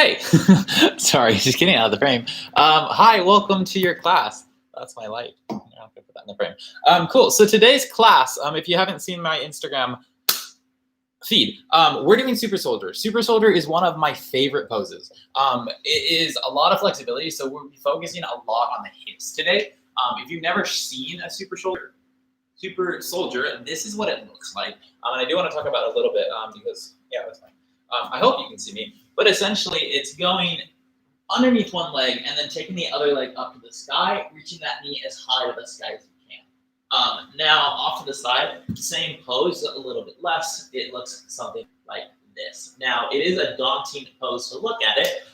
Hey, sorry, just getting out of the frame. Hi, welcome to your class. That's my light. I'm gonna put that in the frame. Cool. So today's class, if you haven't seen my Instagram feed, we're doing Super Soldier. Super Soldier is one of my favorite poses. It is a lot of flexibility, so we'll be focusing a lot on the hips today. If you've never seen a Super Soldier, this is what it looks like. And I do want to talk about it a little bit because, yeah, that's fine. I hope you can see me. But essentially, it's going underneath one leg and then taking the other leg up to the sky, reaching that knee as high to the sky as you can. Now, off to the side, same pose, a little bit less. It looks something like this. Now, it is a daunting pose to look at it,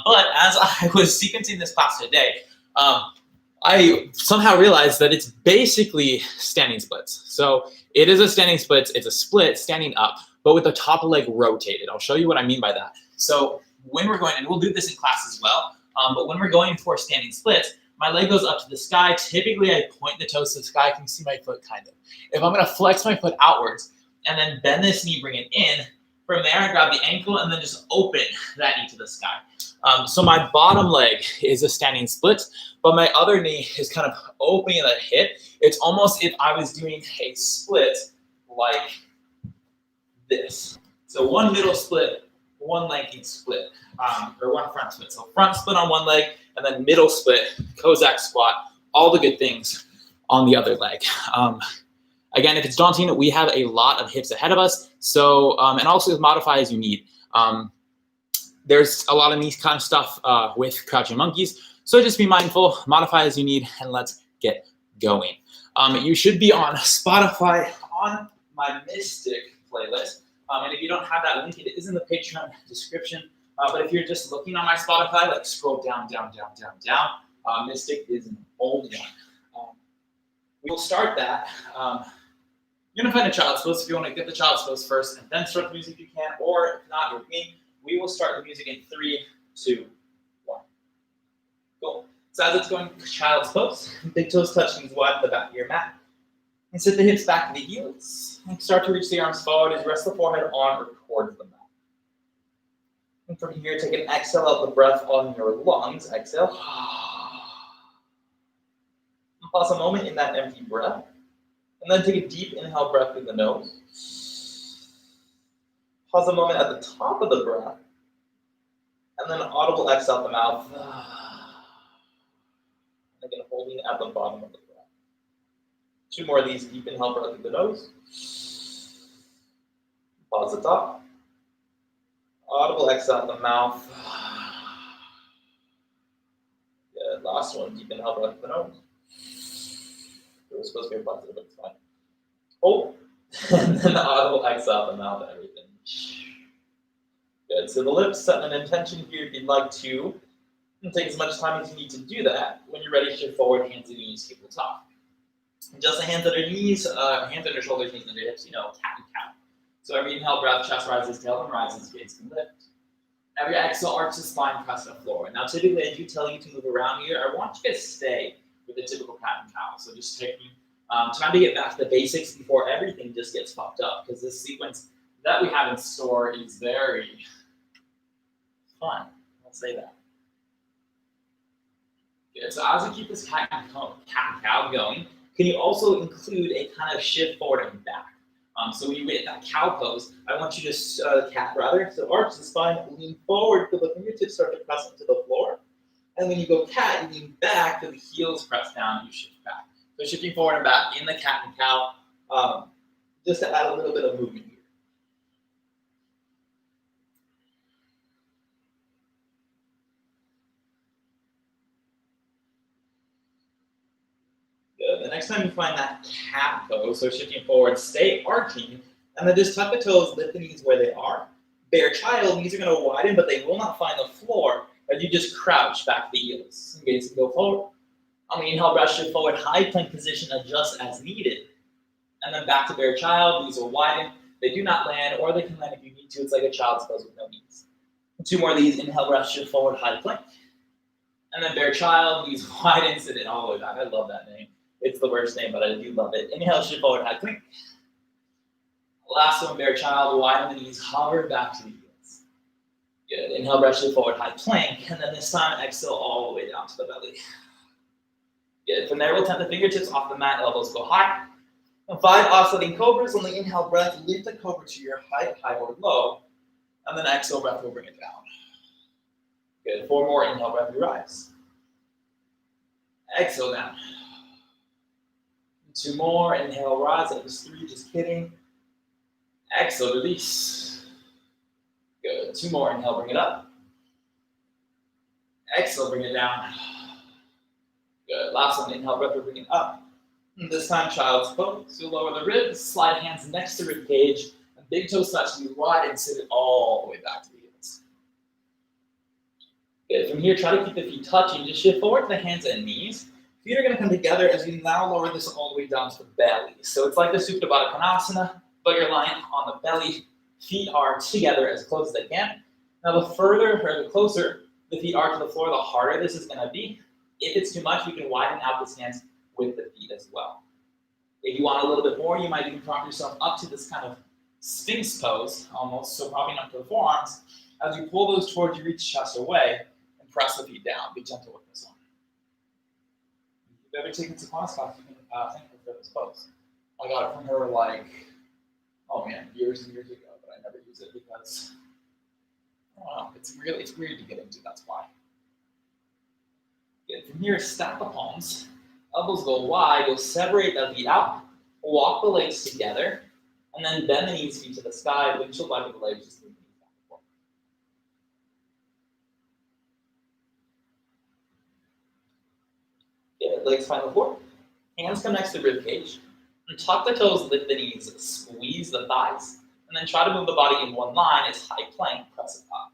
but as I was sequencing this class today, I somehow realized that it's basically standing splits. So it is a standing splits. It's a split standing up, but with the top leg rotated. I'll show you what I mean by that. So when we're going, and we'll do this in class as well, but when we're going for standing splits, my leg goes up to the sky. Typically, I point the toes to the sky. You can see my foot kind of. If I'm going to flex my foot outwards and then bend this knee, bring it in, from there, I grab the ankle and then just open that knee to the sky. So my bottom leg is a standing split, but my other knee is kind of opening the hip. It's almost if I was doing a split like this. So one middle split, one lengthening split, or one front split. So front split on one leg, and then middle split, Cossack squat, all the good things on the other leg. Again, if it's daunting, we have a lot of hips ahead of us. So, and also modify as you need. There's a lot of these kind of stuff with crouching monkeys. So just be mindful, modify as you need, and let's get going. You should be on Spotify on my Mystic playlist. And if you don't have that link, it is in the Patreon description. But if you're just looking on my Spotify, like scroll down. Mystic is an old one. We'll start that. You're gonna find a child's pose if you want to get the child's pose first, and then start the music if you can. Or if not, with me, we will start the music in 3, 2, 1. Cool. So as it's going, child's pose. Big toes touch knees wide at the back of your mat. And sit the hips back to the heels. And start to reach the arms forward as you rest the forehead on or towards the mat. And from here, take an exhale out the breath on your lungs. Exhale. And pause a moment in that empty breath. And then take a deep inhale breath through the nose. Pause a moment at the top of the breath. And then audible exhale out the mouth. And again, holding at the bottom of the breath. 2 more of these. Deep inhale breath through the nose. Pause the top. Audible exhale out the mouth. Good. Last one. Deep inhale breath through the nose. It was supposed to be a positive, but it's fine. Hold. And then the audible exhale out the mouth, everything. Good. So the lips, set an intention here if you'd like to. And take as much time as you need to do that. When you're ready, shift forward, hands and knees, tabletop. Just the hands under knees, hands under shoulders, knees under hips, cat and cow. So every inhale, breath, chest rises, tailbone rises, gaze can lift. Every exhale, arch the spine, press the floor. Now, typically, I do tell you to move around here. I want you to stay with the typical cat and cow. So just taking time to get back to the basics before everything just gets fucked up, because this sequence that we have in store is very fun. I'll say that. Good. So as we keep this cat and cow going, can you also include a kind of shift forward and back? So when you get that cow pose, I want you to cat rather. So arch the spine, lean forward, till the fingertips start to press into the floor. And when you go cat, you lean back, till the heels press down, you shift back. So shifting forward and back in the cat and cow, just to add a little bit of movement here. Good. The next time you find that cat pose, so shifting forward, stay arching, and then just tuck the toes, lift the knees where they are. Bear child, knees are going to widen, but they will not find the floor as you just crouch back to the heels. Okay, so go forward. On the inhale, breath shift forward, high plank position, adjust as needed. And then back to bear child, knees will widen. They do not land, or they can land if you need to. It's like a child's pose with no knees. 2 more of these, inhale, breath shift forward, high plank. And then bear child, knees widen, sit it all the way back. I love that name. It's the worst name, but I do love it. Inhale, shift forward, high plank. Last one, bear child, widen the knees, hover back to the heels. Good. Inhale, brush it forward, high plank, and then this time exhale all the way down to the belly. Good. From there, we'll tap the fingertips off the mat, elbows go high. And 5 oscillating cobras. On the inhale breath, lift the cobra to your height, high or low. And then exhale breath will bring it down. Good. 4 more. Inhale breath, we rise. Exhale down. 2 more. Inhale, rise. That was 3. Just kidding. Exhale, release. Good. 2 more. Inhale, bring it up. Exhale, bring it down. Good. Last one. Inhale, breath, we're bringing it up. And this time, child's pose. So lower the ribs, slide hands next to rib cage, and big toe touch to be wide and sit it all the way back to the heels. Good. From here, try to keep the feet touching. Just shift forward to the hands and knees. Feet are going to come together as you now lower this all the way down to the belly. So it's like the Supta Baddha Konasana, but you're lying on the belly. Feet are together as close as they can. Now, the further or the closer the feet are to the floor, the harder this is going to be. If it's too much, you can widen out the stance with the feet as well. If you want a little bit more, you might even prop yourself up to this kind of Sphinx pose, almost, so propping up to the forearms. As you pull those towards you, reach chest away, and press the feet down. Be gentle with this one. If you've ever taken Saquon's class, you can thank her for this pose. I got it from her years and years ago, but I never use it because, I don't know, it's weird to get into, that's why. Good. From here, stack the palms. Elbows go wide, you'll separate the feet out, walk the legs together, and then bend the knees, feet to the sky, windshield line with the legs, just move the knees back and forth. Good, legs find the floor. Hands come next to the rib cage. And tuck the toes, lift the knees, squeeze the thighs, and then try to move the body in one line. It's high plank, press it up.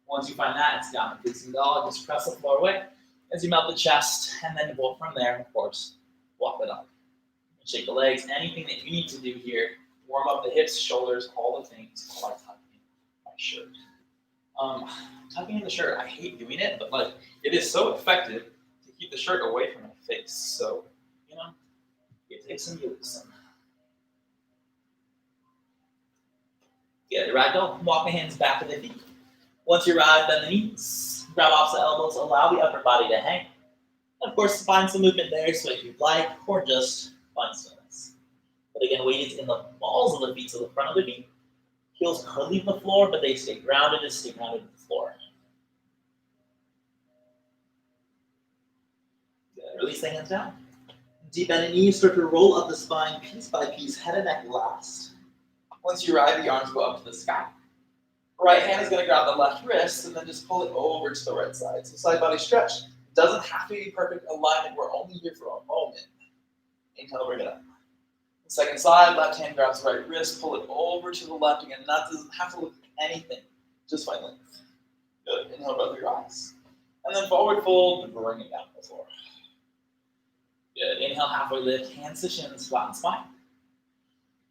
Once you find that, it's down facing dog, just press the floor away as you melt the chest, and then from there, of course, walk the dog. Shake the legs, anything that you need to do here. Warm up the hips, shoulders, all the things while tucking my shirt. Tucking in the shirt, I hate doing it, but it is so effective to keep the shirt away from my face. So, you take some, you lose some. Good, ragdoll. Walk the hands back to the feet. Once you arrive, bend the knees, grab off the elbows, allow the upper body to hang. And of course, find some movement there, so if you'd like, or just find stillness. But again, weight is in the balls of the feet, so the front of the feet. Heels are leaving the floor, but they stay grounded, just stay grounded to the floor. Good. Release the hands down. Deep bend the knees, start to roll up the spine piece by piece, head and neck last. Once you arrive, the arms go up to the sky. Right hand is going to grab the left wrist and then just pull it over to the right side. So side body stretch. Doesn't have to be perfect alignment. We're only here for a moment. Inhale, bring it up. The second side, left hand grabs the right wrist, pull it over to the left again. That doesn't have to look like anything. Just find length. Good. Inhale, breath through your eyes. And then forward fold, bring it down to the floor. Good. Inhale, halfway lift, hands to shins, flatten spine.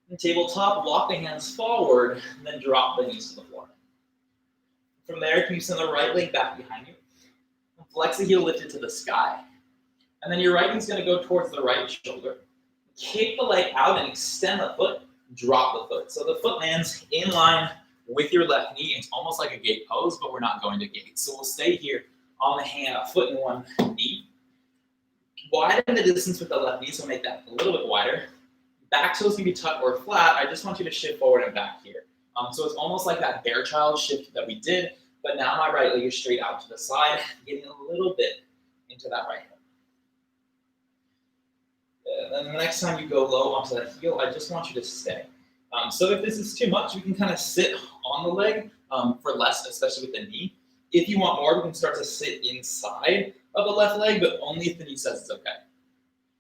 And tabletop, walk the hands forward, and then drop the knees to the floor. From there, you can send the right leg back behind you. And flex the heel, lift it to the sky. And then your right knee's going to go towards the right shoulder. Kick the leg out and extend the foot, drop the foot. So the foot lands in line with your left knee. It's almost like a gate pose, but we're not going to gate. So we'll stay here on the hand, a foot in one knee. Widen the distance with the left knee, so make that a little bit wider. Back toes can be tucked or flat. I just want you to shift forward and back here. So it's almost like that bear child shift that we did, but now my right leg is straight out to the side, getting a little bit into that right hip. And then the next time you go low onto that heel, I just want you to stay. So if this is too much, we can kind of sit on the leg for less, especially with the knee. If you want more, we can start to sit inside of the left leg, but only if the knee says it's okay.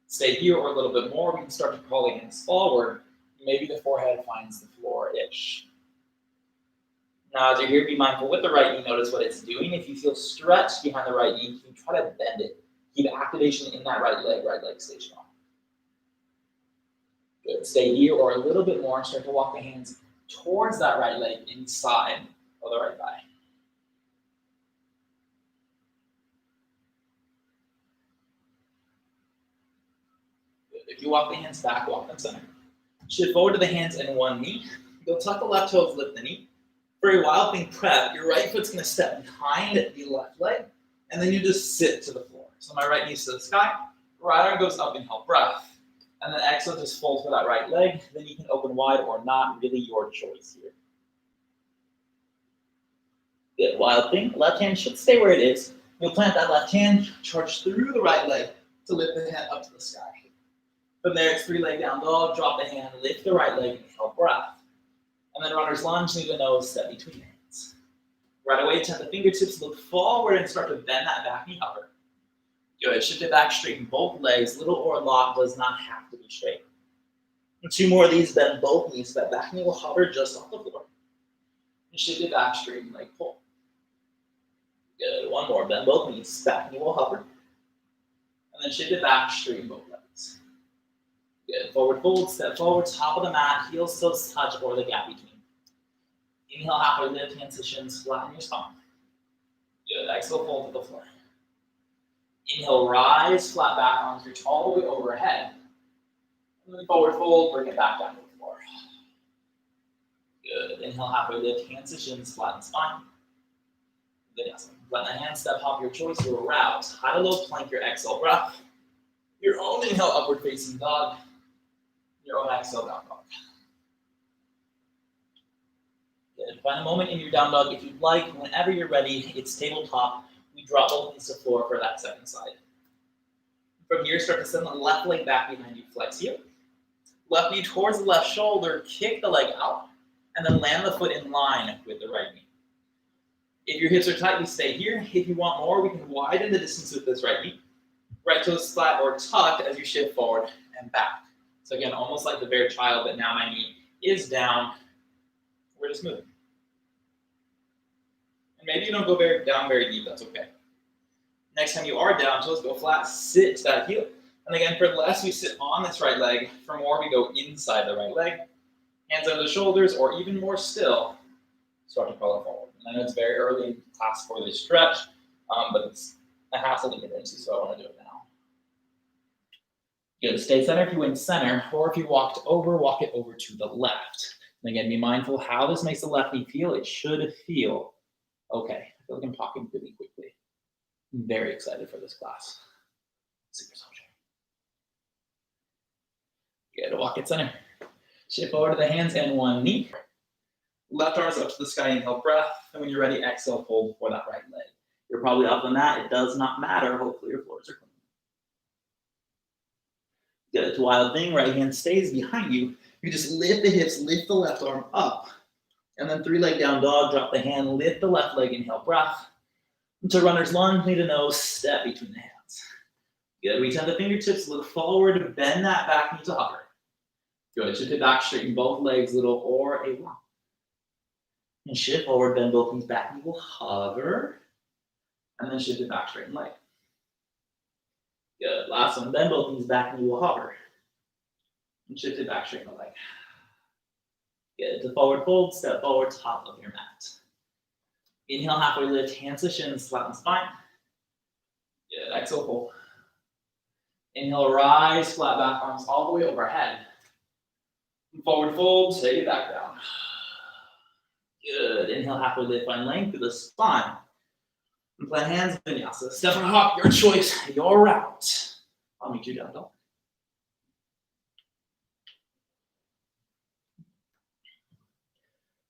Stay here or a little bit more. We can start to crawl the hands forward. Maybe the forehead finds the floor-ish. Now, as you're here, be mindful with the right knee. Notice what it's doing. If you feel stretched behind the right knee, you can try to bend it. Keep activation in that right leg stay strong. Good. Stay here or a little bit more and start to walk the hands towards that right leg inside of the right thigh. Good. If you walk the hands back, walk them center. Shift forward to the hands and one knee. You'll tuck the left toes, lift the knee. For a wild thing prep, your right foot's gonna step behind the left leg, and then you just sit to the floor. So my right knee's to the sky, right arm goes up, inhale, breath. And then exhale, just fold for that right leg. Then you can open wide or not, really your choice here. Good, wild thing. Left hand should stay where it is. You'll plant that left hand, charge through the right leg to lift the hand up to the sky. From there, it's 3-leg down dog, drop the hand, lift the right leg, inhale, breath. And then runner's lunge, knee to nose, step between hands. Right away, tap the fingertips, look forward and start to bend that back knee, hover. Good, shift it back, straighten both legs. Little or lock does not have to be straight. And 2 more of these, bend both knees, so that back knee will hover just off the floor. And shift it back, straighten leg pull. Good, 1 more, bend both knees, back knee will hover. And then shift it back, straighten both legs. Good, forward fold, step forward, top of the mat, heels still touch or the gap between. Inhale, halfway lift, hands to shins, flatten your spine. Good, exhale, fold to the floor. Inhale, rise, flat back, arms reach all the way overhead. And then forward fold, bring it back down to the floor. Good, inhale, halfway lift, hands to shins, flatten spine. Vinyasa. Let the hand step hop your choice, your route. High to low plank, your exhale breath. Your own inhale, upward facing dog. Your own exhale, down dog. Good. Find a moment in your down dog if you'd like. Whenever you're ready, it's tabletop. We drop both knees to the floor for that second side. From here, start to send the left leg back behind you. Flex here. Left knee towards the left shoulder. Kick the leg out. And then land the foot in line with the right knee. If your hips are tight, we stay here. If you want more, we can widen the distance with this right knee. Right toes flat or tucked as you shift forward and back. So again, almost like the bear child, but now my knee is down. We're just moving. And maybe you don't go down very deep, that's okay. Next time you are down, toes go flat, sit to that heel. And again, for less, we sit on this right leg. For more, we go inside the right leg. Hands under the shoulders, or even more still, start to crawl it forward. And I know it's very early in class for this stretch, but it's a hassle to get into, so I want to do it now. Good, stay center if you went center, or if you walked over, walk it over to the left. And again, be mindful how this makes the left knee feel. It should feel okay. I feel like I'm talking really quickly. I'm very excited for this class. Super soldier. Good, walk it center. Shift forward to the hands and 1 knee. Left arm is up to the sky, inhale, breath. And when you're ready, exhale, fold for that right leg. You're probably off the mat. It does not matter. Hopefully your floors are clean. Good, it's a wild thing. Right hand stays behind you. You just lift the hips, lift the left arm up. And then 3-leg down dog, drop the hand, lift the left leg, inhale, breath. Into runner's lunge, knee to nose, step between the hands. Good, reach out the fingertips, look forward, bend that back knee to hover. Good, shift it back, straighten both legs, little or a walk. And shift forward, bend both knees back, knee will hover. And then shift it back, straighten leg. Good, last one, bend both knees back, knee will hover. And shift it back, straighten the leg. Good, to forward fold, step forward, top of your mat. Inhale, halfway lift, hands to shins, flatten spine. Good, exhale, fold. Inhale, rise, flat back, arms all the way overhead. Forward fold, take it back down. Good, inhale, halfway lift, find length through the spine. And plant hands, vinyasa. Step or hop, your choice, your route. I'll meet you down dog.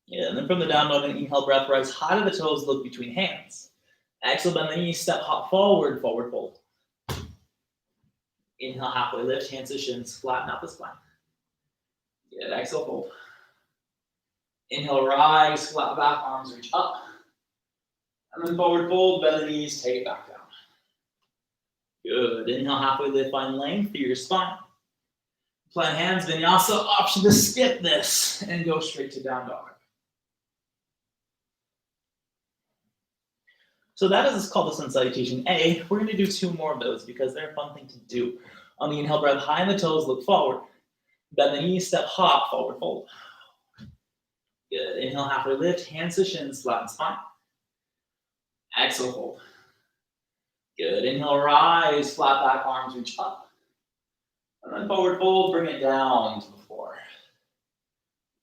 Yeah, and then from the down dog, inhale, breath, rise high to the toes, look between hands. Exhale, bend the knees, step, hop forward, forward fold. Inhale, halfway lift, hands to shins, flatten out the spine. Good, exhale, fold. Inhale, rise, flat back, arms reach up. And then forward fold, bend the knees, take it back down. Good, inhale, halfway lift, find length through your spine. Plant hands, vinyasa, option to skip this and go straight to down dog. So that is called the sun salutation A. We're going to do 2 more of those because they're a fun thing to do. On the inhale, breath high in the toes, look forward. Bend the knees, step, hop, forward fold. Good. Inhale, halfway lift, hands to shins, flatten spine. Exhale, fold. Good. Inhale, rise, flat back, arms reach up. And then forward fold, bring it down to the floor.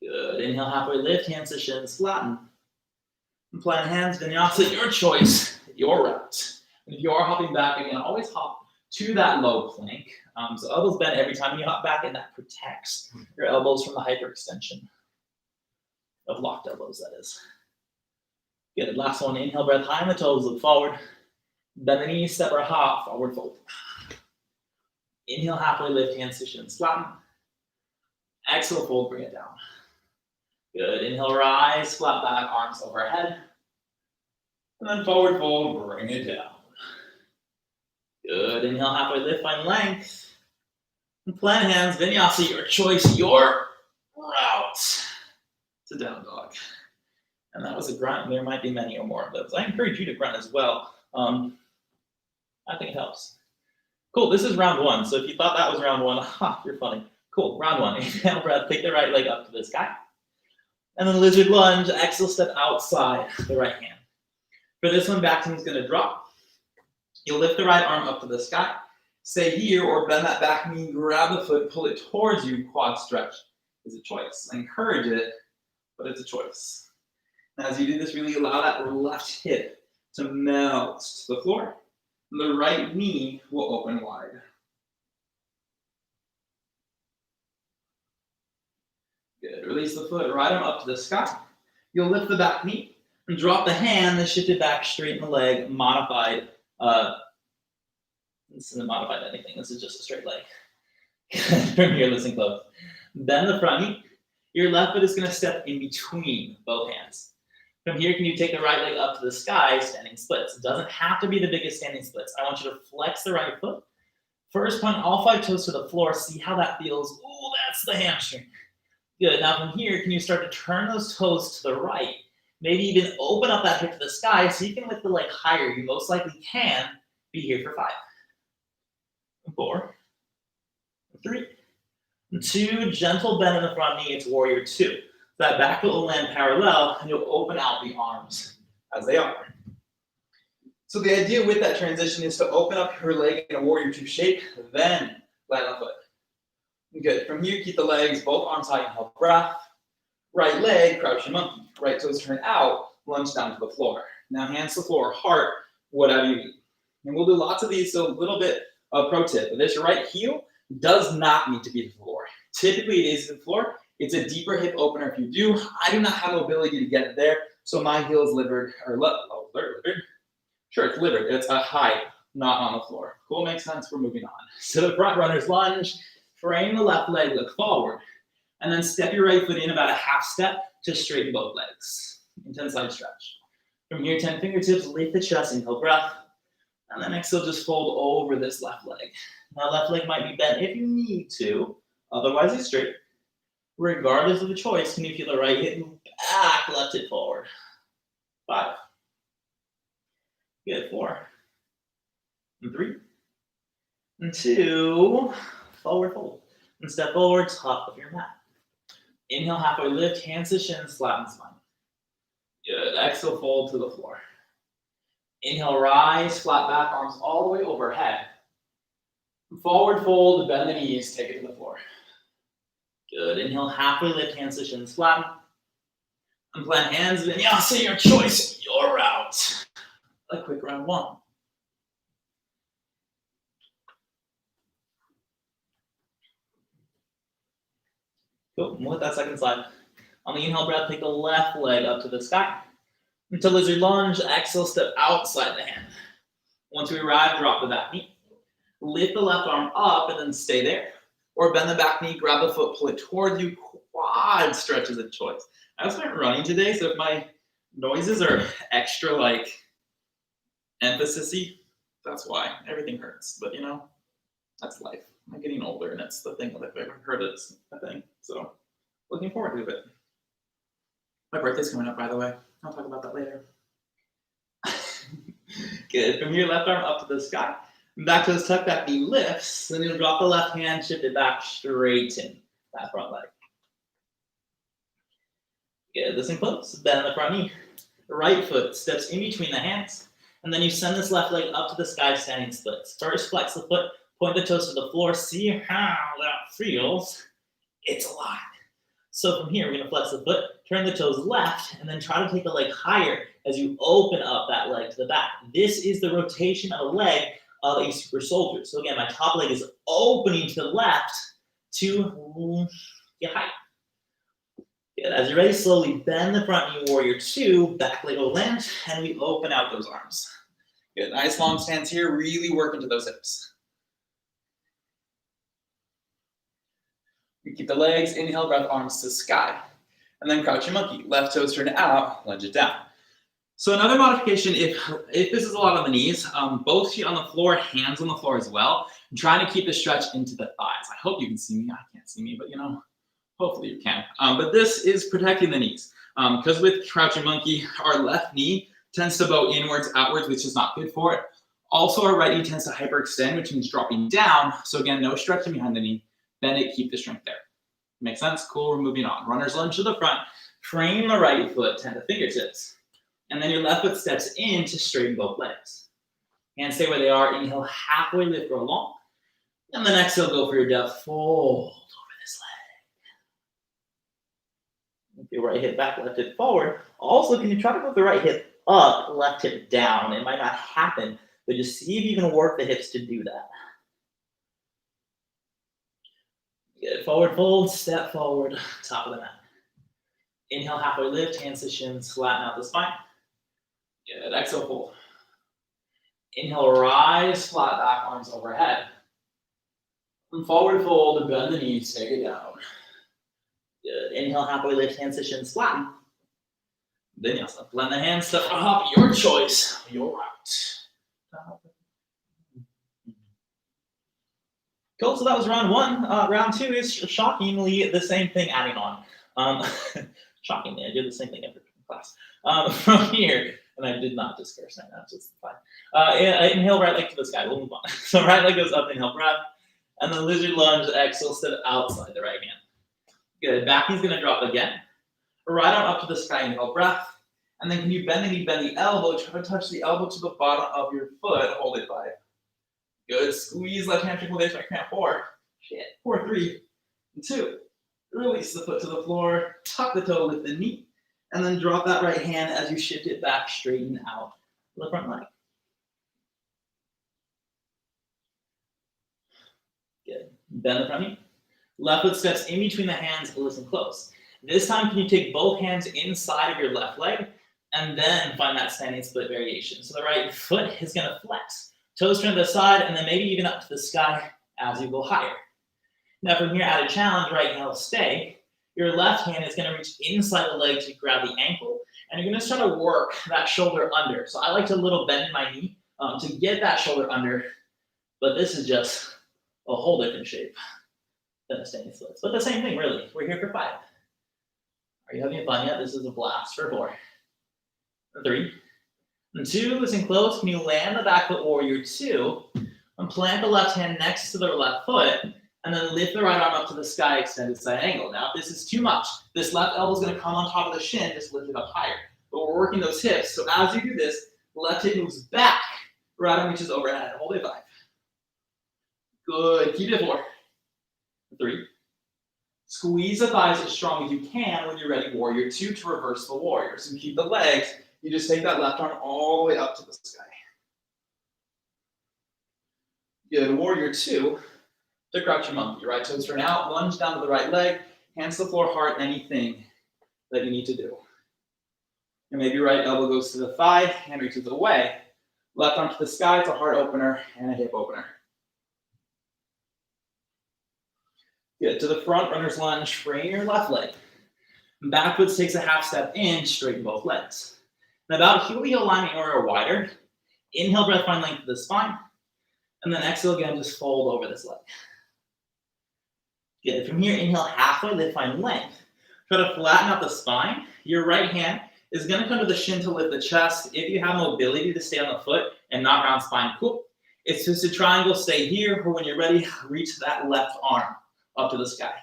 Good. Inhale, halfway lift, hands to shins, flatten. And plant hands, vinyasa, your choice, your route. And if you are hopping back, again, always hop to that low plank. So elbows bend every time you hop back, and that protects your elbows from the hyperextension of locked elbows, that is. Good, last one, inhale, breath high on the toes, look forward. Bend the knees, step or hop, forward fold. Inhale, halfway lift, hands to shins, flatten. Exhale, fold, bring it down. Good, inhale, rise, flat back, arms overhead. And then forward fold, bring it down. Good, inhale, halfway lift, find length. And plant hands, vinyasa, your choice, your route to down dog. And that was a grunt. There might be many or more of those. I encourage you to grunt as well. I think it helps. Cool, this is round one. So if you thought that was round one, you're funny. Cool, round one. Inhale, breath, take the right leg up to the sky. And then lizard lunge, exhale, step outside the right hand. For this one, back knee is gonna drop. You'll lift the right arm up to the sky. Stay here or bend that back knee, grab the foot, pull it towards you, quad stretch is a choice. I encourage it, but it's a choice. And as you do this, really allow that left hip to melt to the floor. And the right knee will open wide. Good, release the foot, right arm up to the sky. You'll lift the back knee and drop the hand, then shift it back, straighten the leg, modified. This isn't modified anything, this is just a straight leg. From here, listen close. Bend the front knee. Your left foot is gonna step in between both hands. From here, can you take the right leg up to the sky, standing splits? It doesn't have to be the biggest standing splits. I want you to flex the right foot. First, point all 5 toes to the floor. See how that feels. Oh, that's the hamstring. Good. Now from here, can you start to turn those toes to the right? Maybe even open up that hip to the sky so you can lift the leg higher. You most likely can be here for 5, 4, 3, 2. Gentle bend in the front knee. It's warrior 2. That back foot will land parallel, and you'll open out the arms as they are. So the idea with that transition is to open up your leg in a warrior 2 shape, then land on foot. Good. From here, keep the legs, both arms high, inhale, breath. Right leg, crouching monkey. Right toes turn out, lunge down to the floor. Now hands to the floor, heart, whatever you need. And we'll do lots of these, so a little bit of pro tip. This right heel does not need to be the floor. Typically, it is the floor. It's a deeper hip opener if you do. I do not have the ability to get it there, so my heel is livered, or livered. Sure, it's livered. It's a high, not on the floor. Cool, makes sense. We're moving on. So the front runner's lunge, frame the left leg, look forward, and then step your right foot in about a half step to straighten both legs. Intense side stretch. From here, 10 fingertips, lift the chest, inhale, breath, and then exhale, just fold over this left leg. Now, left leg might be bent if you need to, otherwise it's straight. Regardless of the choice, can you feel the right hip move back, left hip forward? 5. Good, 4. And 3. And 2. Forward fold. And step forward, top of your mat. Inhale, halfway lift, hands to shins, flatten spine. Good, exhale, fold to the floor. Inhale, rise, flat back, arms all the way overhead. Forward fold, bend the knees, take it to the floor. Good, inhale, halfway lift, hands to shins, flatten. And plant hands, vinyasa, your choice, your route. A quick round 1. Cool, and with that second slide. On the inhale breath, take the left leg up to the sky. Into lizard lunge, exhale, step outside the hand. Once we arrive, drop the back knee. Lift the left arm up and then stay there. Or bend the back knee, grab the foot, pull it towards you. Quad stretch is a choice. I was running today, so if my noises are extra emphasis-y, that's why. Everything hurts, but that's life. I'm getting older, and it's the thing that I've ever heard is a thing. So, looking forward to it. My birthday's coming up, by the way. I'll talk about that later. Good. From here, left arm up to the sky. Back toes tuck, back knee lifts. Then you'll drop the left hand, shift it back, straighten that front leg. Good. Listen close. Bend the front knee. The right foot steps in between the hands. And then you send this left leg up to the sky, standing splits. First, flex the foot. Point the toes to the floor. See how that feels. It's a lot. So from here, we're going to flex the foot, turn the toes left, and then try to take the leg higher as you open up that leg to the back. This is the rotation of a leg of a super soldier. So again, my top leg is opening to the left to get higher. Good. As you're ready, slowly bend the front knee, warrior two, back leg will land, and we open out those arms. Good. Nice long stance here, really work into those hips. We keep the legs, inhale, breath, arms to the sky. And then crouching monkey, left toes turn out, lunge it down. So another modification, if this is a lot on the knees, both feet on the floor, hands on the floor as well. I'm trying to keep the stretch into the thighs. I hope you can see me. I can't see me, but hopefully you can. But this is protecting the knees. Because with crouching monkey, our left knee tends to bow inwards, outwards, which is not good for it. Also, our right knee tends to hyperextend, which means dropping down. So again, no stretching behind the knee. Bend it, keep the strength there. Make sense? Cool, we're moving on. Runner's lunge to the front. Frame the right foot, 10 to fingertips. And then your left foot steps in to straighten both legs. Hands stay where they are. Inhale, halfway lift, grow long. And then exhale, go for your depth. Fold over this leg. Your right hip back, left hip forward. Also, can you try to move the right hip up, left hip down? It might not happen, but just see if you can work the hips to do that. Good. Forward fold, step forward, top of the mat. Inhale, halfway lift, hands to shins, flatten out the spine. Good. Exhale, fold. Inhale, rise, flat back, arms overhead. And forward fold, bend the knees, take it down. Good. Inhale, halfway lift, hands to shins, flatten. Vinyasa. Blend the hands to up, your choice, your route. Cool, so that was round one. Round two is shockingly the same thing adding on. Shockingly, I did the same thing every class. From here, and I did not just curse, that's just fine. Inhale, right leg to the sky, we'll move on. So right leg goes up, inhale, breath, and then lizard lunge, exhale, step outside the right hand. Good, back knee's gonna drop again. Right arm up to the sky, inhale, breath, and then can you bend the knee, bend the elbow, try to touch the elbow to the bottom of your foot, hold it 5. Good, squeeze left hamstring with my cramp, 4, 4, 3, 2. Release the foot to the floor, tuck the toe with the knee, and then drop that right hand as you shift it back, straighten out the front leg. Good, bend the front knee. Left foot steps in between the hands, listen close. This time, can you take both hands inside of your left leg, and then find that standing split variation. So the right foot is gonna flex. Toes turn to the side, and then maybe even up to the sky as you go higher. Now from here, add a challenge, right hand will stay. Your left hand is gonna reach inside the leg to grab the ankle, and you're gonna start to work that shoulder under. So I like to little bend in my knee to get that shoulder under, but this is just a whole different shape than a standing splits. But the same thing, really. We're here for 5. Are you having fun yet? This is a blast for 4. 3. And 2, listen close. Can you land the back foot, warrior 2, and plant the left hand next to the left foot, and then lift the right arm up to the sky, extended side angle. Now, if this is too much, this left elbow is going to come on top of the shin, just lift it up higher. But we're working those hips. So as you do this, left hip moves back, right arm reaches overhead. Hold it 5. Good. Keep it 4. 3. Squeeze the thighs as strong as you can when you're ready, warrior 2, to reverse the warrior. So you keep the legs. You just take that left arm all the way up to the sky. Good, warrior 2, to crouching monkey. Right toes turn out, lunge down to the right leg, hands to the floor, heart, anything that you need to do. And maybe right elbow goes to the thigh, hand reaches away. Left arm to the sky, it's a heart opener and a hip opener. Good, to the front, runner's lunge, frame your left leg. Backwards takes a half step in, straighten both legs. And about heel-to-heel alignment or wider. Inhale, breath, find length of the spine. And then exhale again, just fold over this leg. Good. From here, inhale halfway, lift, find length. Try to flatten out the spine. Your right hand is going to come to the shin to lift the chest. If you have mobility to stay on the foot and not round spine, cool. It's just a triangle, stay here, or when you're ready, reach that left arm up to the sky.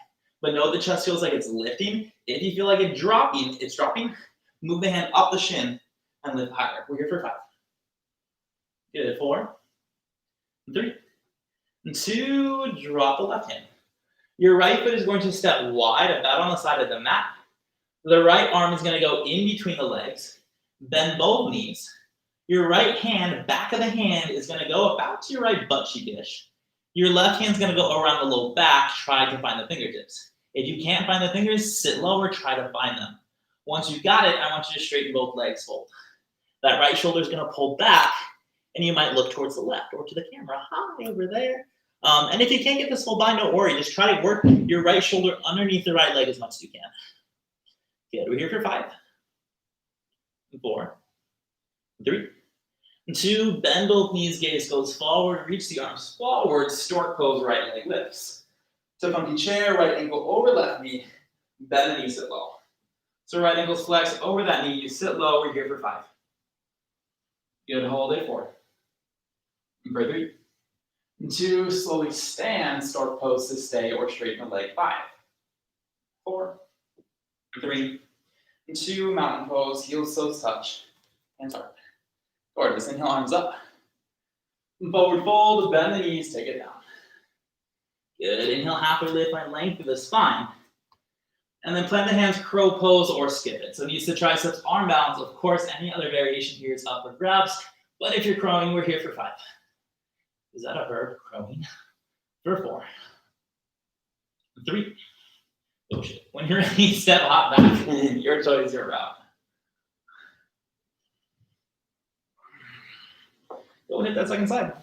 But know the chest feels like it's lifting. If you feel like it's dropping, move the hand up the shin and lift higher. We're here for 5. Good, 4, 3, 2, drop the left hand. Your right foot is going to step wide, about on the side of the mat. The right arm is going to go in between the legs. Bend both knees. Your right hand, back of the hand, is going to go about to your right butt cheek-ish. Your left hand's going to go around the low back, try to find the fingertips. If you can't find the fingers, sit lower, try to find them. Once you've got it, I want you to straighten both legs, fold. That right shoulder is going to pull back, and you might look towards the left or to the camera. Hi, over there. And if you can't get this full bind, don't worry. Just try to work your right shoulder underneath the right leg as much as you can. Good. We're here for 5, 4, 3, 2. Bend both knees, gaze goes forward. Reach the arms forward. Stork pose, right leg lifts. To funky chair, right ankle over left knee. Bend the knee, sit low. So right ankles flex over that knee. You sit low. We're here for 5. Good. Hold it. 4. For 3. 2. Slowly stand. Stork pose to stay or straighten the leg. 5, 4, 3, 2. Mountain pose. Heels toes touch. Hands up. Gorgeous. Inhale, arms up. Forward fold. Bend the knees. Take it down. Good. Inhale, halfway lift, find length through the spine. And then plant the hands, crow pose or skip it. So knees to triceps, arm balance. Of course, any other variation here is up for grabs. But if you're crowing, we're here for 5. Is that a verb? Crowing. For 4. 3. Oh shit. When you're ready, step hop back. Your choice, your route. Go hit that second side.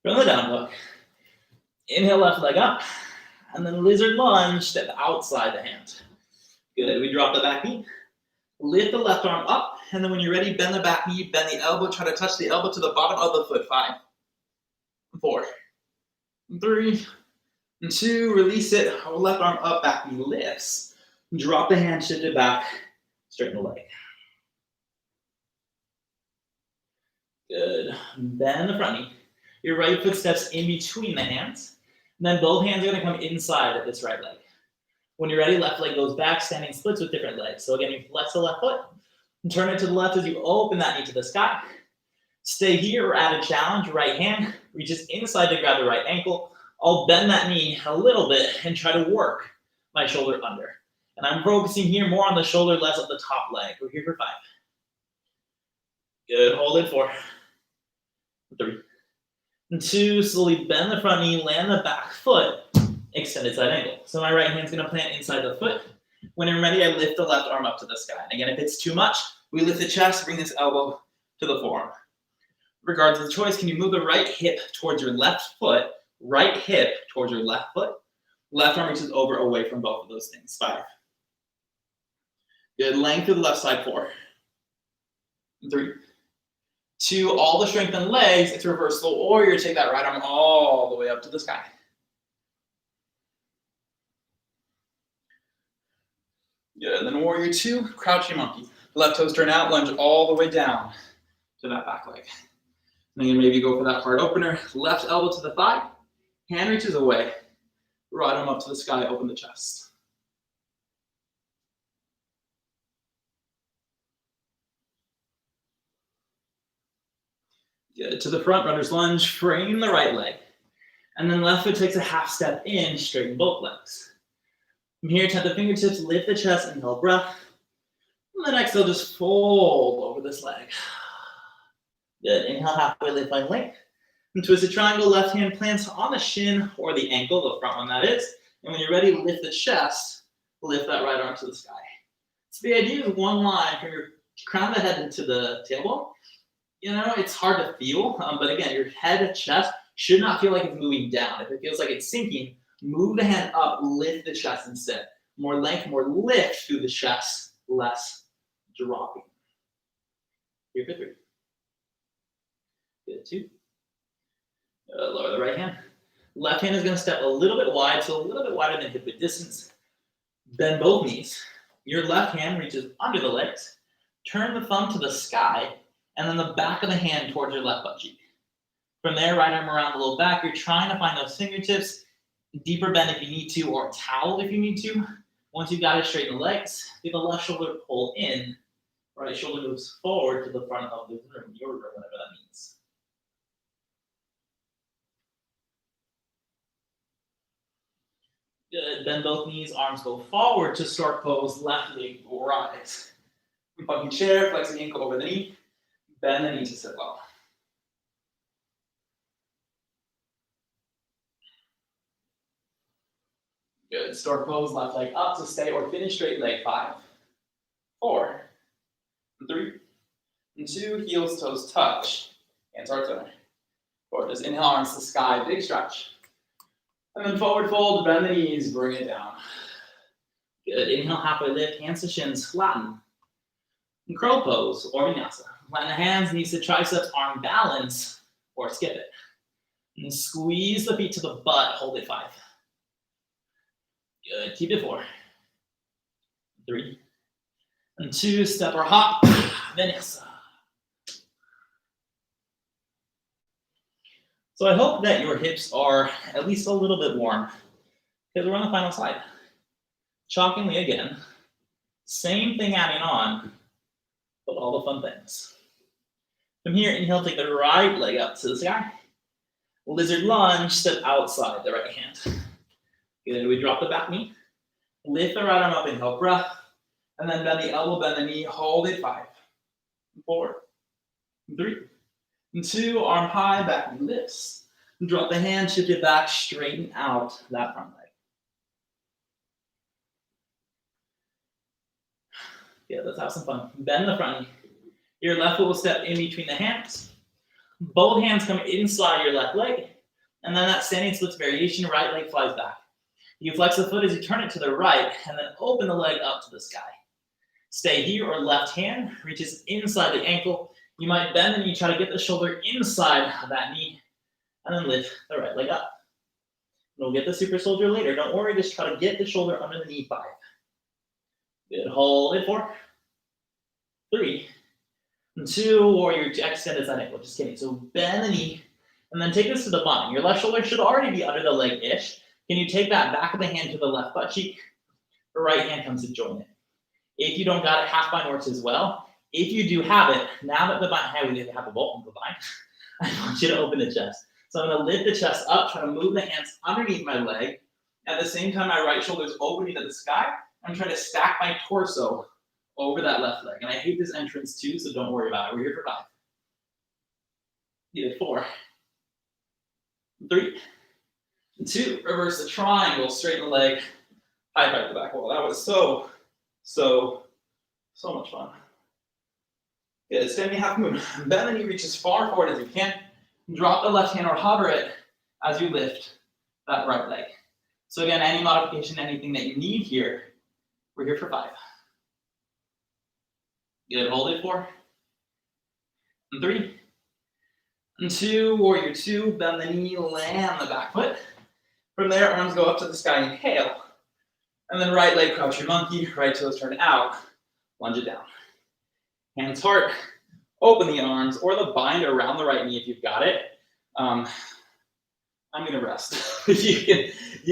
From the down dog. Inhale, left leg up. And then lizard lunge, step outside the hand. Good. We drop the back knee. Lift the left arm up. And then when you're ready, bend the back knee, bend the elbow. Try to touch the elbow to the bottom of the foot. 5, 4, 3, 2. Release it. Left arm up, back knee lifts. Drop the hand, shift it back. Straighten the leg. Good. Bend the front knee. Your right foot steps in between the hands. And then both hands are going to come inside of this right leg. When you're ready, left leg goes back, standing splits with different legs. So again, you flex the left foot and turn it to the left as you open that knee to the sky. Stay here or add a challenge. Right hand reaches inside to grab the right ankle. I'll bend that knee a little bit and try to work my shoulder under. And I'm focusing here more on the shoulder, less of the top leg. We're here for 5. Good. Hold it. 4, 3, 2. Slowly bend the front knee, land the back foot, extended side angle. So my right hand's going to plant inside the foot. When I'm ready, I lift the left arm up to the sky. And again, if it's too much, we lift the chest, bring this elbow to the forearm. Regardless of the choice, can you move the right hip towards your left foot, right hip towards your left foot? Left arm reaches over away from both of those things. 5. Good. Length to the left side. 4, 3, 2. All the strength in legs. It's reversal warrior. Take that right arm all the way up to the sky. Good. And then warrior 2, crouching monkey. Left toes turn out, lunge all the way down to that back leg. And then maybe go for that heart opener. Left elbow to the thigh. Hand reaches away. Right arm up to the sky. Open the chest. Good. To the front, runner's lunge. Frame the right leg. And then left foot takes a half step in, straighten both legs. From here, tap the fingertips, lift the chest, inhale breath. And then exhale, just fold over this leg. Good. Inhale, halfway lift, find length. And twist a triangle, left hand plants on the shin or the ankle, the front one that is. And when you're ready, lift the chest, lift that right arm to the sky. So the idea is one line from your crown of the head into the tailbone. You know, it's hard to feel, but again, your head, chest should not feel like it's moving down. If it feels like it's sinking, move the hand up, lift the chest and sit. More length, more lift through the chest, less dropping. Here for 3. Good. 2. Lower the right hand. Left hand is going to step a little bit wide, so a little bit wider than hip width distance. Bend both knees. Your left hand reaches under the legs. Turn the thumb to the sky, and then the back of the hand towards your left butt cheek. From there, right arm around the low back. You're trying to find those fingertips. Deeper bend if you need to, or towel if you need to. Once you've got it, straighten the legs. Feel the left shoulder pull in. Right shoulder moves forward to the front of the room, your room, whatever that means. Good. Bend both knees, arms go forward to start pose, left leg rise. Funky chair, flex the ankle over the knee, bend the knee to sit well. Good. Start pose, left leg up to stay or finish straight leg. 5, 4, 3, and 2. Heels, toes touch. Hands heart center. 4. Just inhale, arms to the sky, big stretch. And then forward fold, bend the knees, bring it down. Good. Inhale, halfway lift, hands to shins, flatten. And curl pose or vinyasa. Flatten the hands, knees to triceps, arm balance, or skip it. And squeeze the feet to the butt, hold it. 5. Good. Keep it. 4, 3, and 2. Step or hop, vinyasa. So I hope that your hips are at least a little bit warm because we're on the final slide. Shockingly again, same thing adding on, but all the fun things. From here, inhale, take the right leg up to the sky. Lizard lunge, step outside the right hand. Good, we drop the back knee. Lift the right arm up, inhale, breath. And then bend the elbow, bend the knee, hold it. 5, 4, 3, and 2. Arm high, back knee lifts. Drop the hand, shift it back, straighten out that front leg. Yeah, let's have some fun. Bend the front knee. Your left foot will step in between the hands. Both hands come inside your left leg. And then that standing splits variation, right leg flies back. You flex the foot as you turn it to the right, and then open the leg up to the sky. Stay here, or left hand reaches inside the ankle. You might bend the knee, try to get the shoulder inside of that knee, and then lift the right leg up. We'll get the super soldier later. Don't worry, just try to get the shoulder under the knee. 5. Good, hold it. 4, 3, and 2, warrior to extend side ankle. Just kidding. So bend the knee, and then take this to the bottom. Your left shoulder should already be under the leg-ish. Can you take that back of the hand to the left butt cheek? The right hand comes to join it. If you don't got it, half bind works as well. If you do have it, now that the bind, we have a bolt on the bind, I want you to open the chest. So I'm gonna lift the chest up, try to move the hands underneath my leg. At the same time, my right shoulder is opening to the sky. I'm trying to stack my torso over that left leg. And I hate this entrance too, so don't worry about it. We're here for 5. You did 4, 3, 2. Reverse the triangle, straighten the leg, high five the back wall. That was so much fun. Good, standing half moon. Bend the knee, reach as far forward as you can. Drop the left hand or hover it as you lift that right leg. So again, any modification, anything that you need here, we're here for 5. Good, hold it. 4, and 3, and 2, warrior 2, bend the knee, land the back foot. From there, arms go up to the sky, inhale. And then right leg, crouch your monkey, right toes turn out, lunge it down. Hands heart, open the arms, or the bind around the right knee if you've got it. I'm gonna rest. you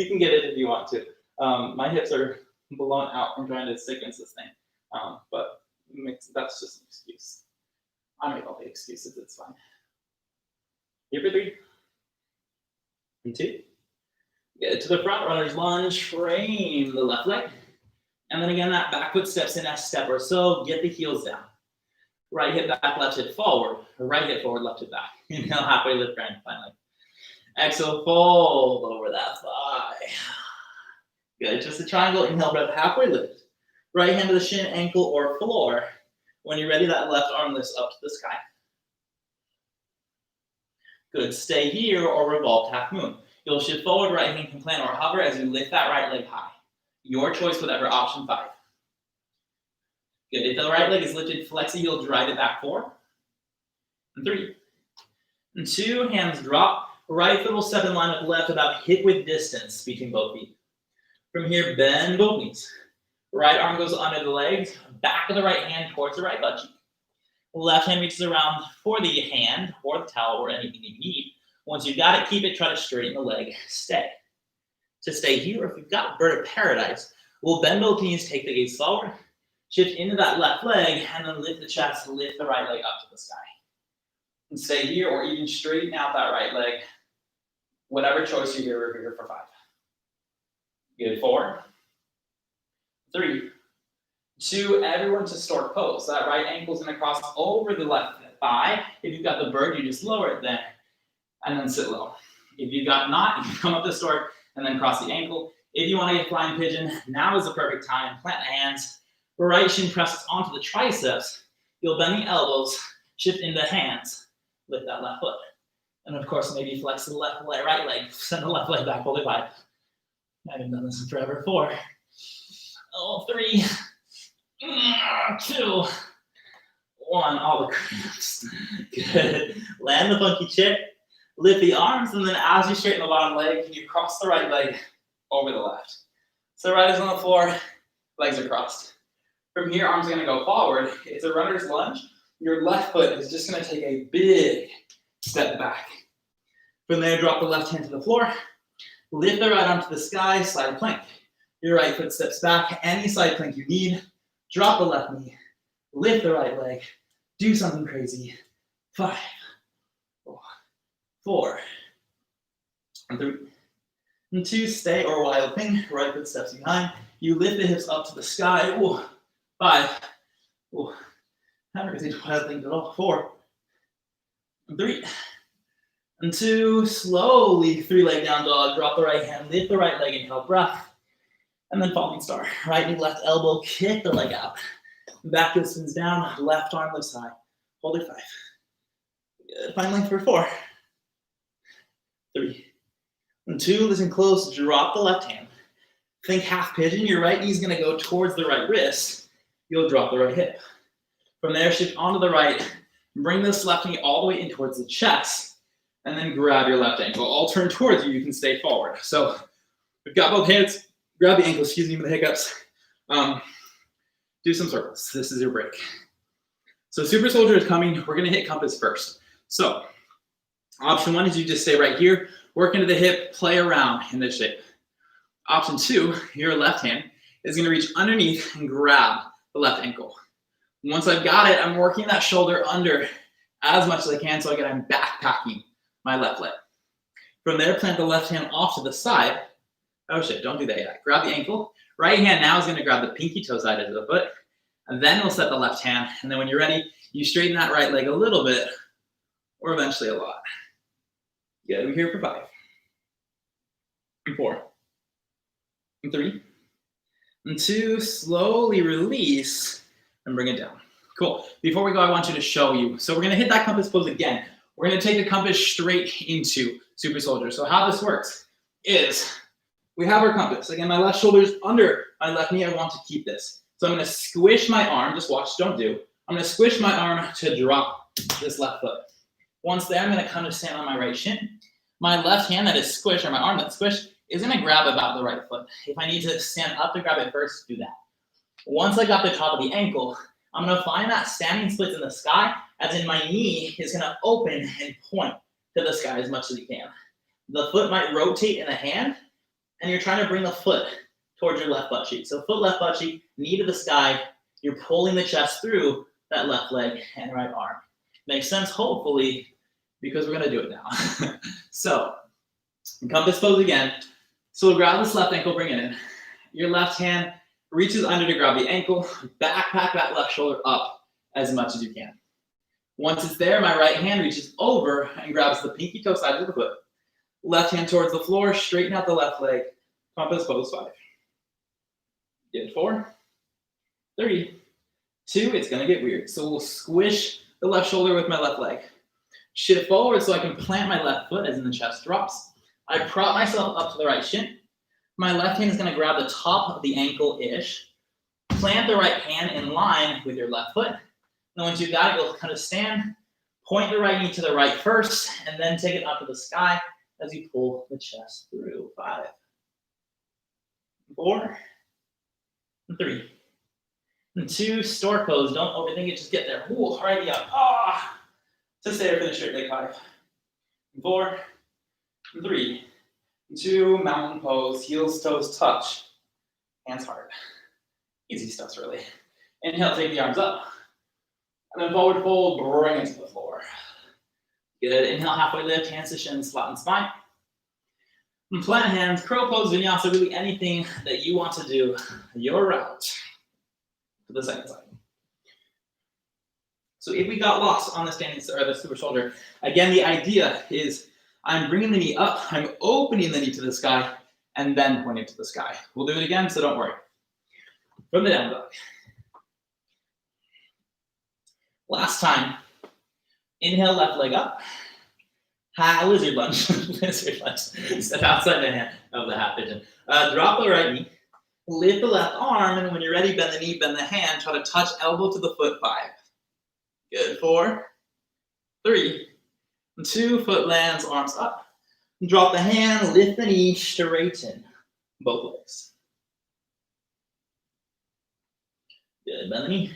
can get it if you want to. My hips are blown out from trying to stick against this thing. But that's just an excuse. I make all the excuses, it's fine. Here for 3, and 2. Get to the front, runner's lunge, frame the left leg. And then again, that back foot steps in a step or so, get the heels down. Right hip back, left hip forward. Or right hip forward, left hip back. Inhale, halfway lift, grand, finally. Exhale, fold over that thigh. Good, just a triangle, inhale, breath, halfway lift. Right hand to the shin, ankle, or floor. When you're ready, that left arm lifts up to the sky. Good, stay here or revolve half moon. You'll shift forward, right hand can plant or hover as you lift that right leg high. Your choice, whatever, option 5. Good, if the right leg is lifted, flex the heel, drive it back. 4, and 3, and 2, hands drop. Right foot will step in line with left, about hip width distance between both feet. From here, bend both knees. Right arm goes under the legs, back of the right hand towards the right butt cheek. Left hand reaches around for the hand or the towel or anything you need. Once you've got it, keep it, try to straighten the leg, stay. To stay here, if you've got bird of paradise, we'll bend both knees, take the gaze forward, shift into that left leg, and then lift the chest, lift the right leg up to the sky. And stay here, or even straighten out that right leg. Whatever choice you're here, we're here for 5. Good. 4, 3, 2. Everyone to stork pose. So that right ankle is going to cross over the left thigh. If you've got the bird, you just lower it there and then sit low. If you've got not, you come up to stork and then cross the ankle. If you want to get flying pigeon, now is the perfect time. Plant the hands. Right shin presses onto the triceps. You'll bend the elbows, shift into hands, lift that left foot. And of course, maybe flex the right leg, send the left leg back, hold it 5. I haven't done this in forever. 4, 3, 2, 1. All the cramps. Good. Land the funky chick, lift the arms, and then as you straighten the bottom leg, you cross the right leg over the left. So right is on the floor, legs are crossed. From here, arms are going to go forward. It's a runner's lunge. Your left foot is just going to take a big step back. From there, drop the left hand to the floor. Lift the right arm to the sky, side plank. Your right foot steps back. Any side plank you need. Drop the left knee. Lift the right leg. Do something crazy. 5, 4, 3, 2. Stay or wild thing. Right foot steps behind. You lift the hips up to the sky. 5. Haven't really wild things at all. 4, 3, 2. Slowly 3-leg down dog. Drop the right hand. Lift the right leg. Inhale, breath. And then falling star. Right knee, left elbow. Kick the leg out. Back heel spins down. Left arm lifts high. Hold it 5. Good. Finally for 4, 3, 2. Listen close. Drop the left hand. Think half pigeon. Your right knee is going to go towards the right wrist. You'll drop the right hip. From there, shift onto the right. Bring this left knee all the way in towards the chest. And then grab your left ankle. I'll turn towards you. You can stay forward. So we've got both hands. Grab the ankle. Excuse me for the hiccups. Do some circles. This is your break. So super soldier is coming. We're going to hit compass first. So option 1 is you just stay right here. Work into the hip. Play around in this shape. Option 2, your left hand is going to reach underneath and grab the left ankle. Once I've got it, I'm working that shoulder under as much as I can, so again, I'm backpacking my left leg. From there, plant the left hand off to the side. Oh shit, don't do that yet. Grab the ankle. Right hand now is going to grab the pinky toe side of the foot, and then we'll set the left hand, and then when you're ready, you straighten that right leg a little bit, or eventually a lot. Good, we're here for 5, 4, 3, 2. Slowly release and bring it down. Cool. Before we go, I want you to show you. So we're going to hit that compass pose again. We're going to take the compass straight into super soldier. So how this works is we have our compass. Again, my left shoulder is under my left knee. I want to keep this. So I'm going to squish my arm. Just watch, don't do. I'm going to squish my arm to drop this left foot. Once there, I'm going to kind of stand on my right shin. My left hand that is squished, or my arm that's squished, is going to grab about the right foot. If I need to stand up to grab it first, do that. Once I got the top of the ankle, I'm going to find that standing splits in the sky, as in my knee is going to open and point to the sky as much as you can. The foot might rotate in the hand, and you're trying to bring the foot towards your left butt cheek. So foot, left butt cheek, knee to the sky. You're pulling the chest through that left leg and right arm. Makes sense, hopefully, because we're going to do it now. So, compass pose again. So we'll grab this left ankle, bring it in. Your left hand reaches under to grab the ankle, backpack that left shoulder up as much as you can. Once it's there, my right hand reaches over and grabs the pinky toe side of the foot. Left hand towards the floor, straighten out the left leg, compass pose 5. Good, 4, 3, 2, it's gonna get weird. So we'll squish the left shoulder with my left leg. Shift forward so I can plant my left foot as in the chest drops. I prop myself up to the right shin. My left hand is going to grab the top of the ankle-ish. Plant the right hand in line with your left foot. And once you've got it, you'll kind of stand, point the right knee to the right first, and then take it up to the sky as you pull the chest through. 5, 4, 3, 2. Stork pose. Don't overthink it. Just get there. Ooh, right up. Ah. Just stay there for the straight leg. 5, 4, 3, 2. Mountain pose. Heels, toes touch. Hands hard. Easy stuff, really. Inhale, take the arms up. And then forward fold, bring it to the floor. Good. Inhale, halfway lift, hands to shins, flatten spine. And plant hands, crow pose, vinyasa, really anything that you want to do, your route to the second side. So if we got lost on the standing or the super shoulder, again, the idea is I'm bringing the knee up, I'm opening the knee to the sky, and then pointing to the sky. We'll do it again, so don't worry. From the down dog. Last time, inhale, left leg up. Lizard lunge, lizard lunge. Step outside the hand of the half pigeon. Drop the right knee, lift the left arm, and when you're ready, bend the knee, bend the hand. Try to touch elbow to the foot, 5. Good, 4, 3, 2, foot lands, arms up. Drop the hand, lift the knee, straighten both legs. Good, bend the knee.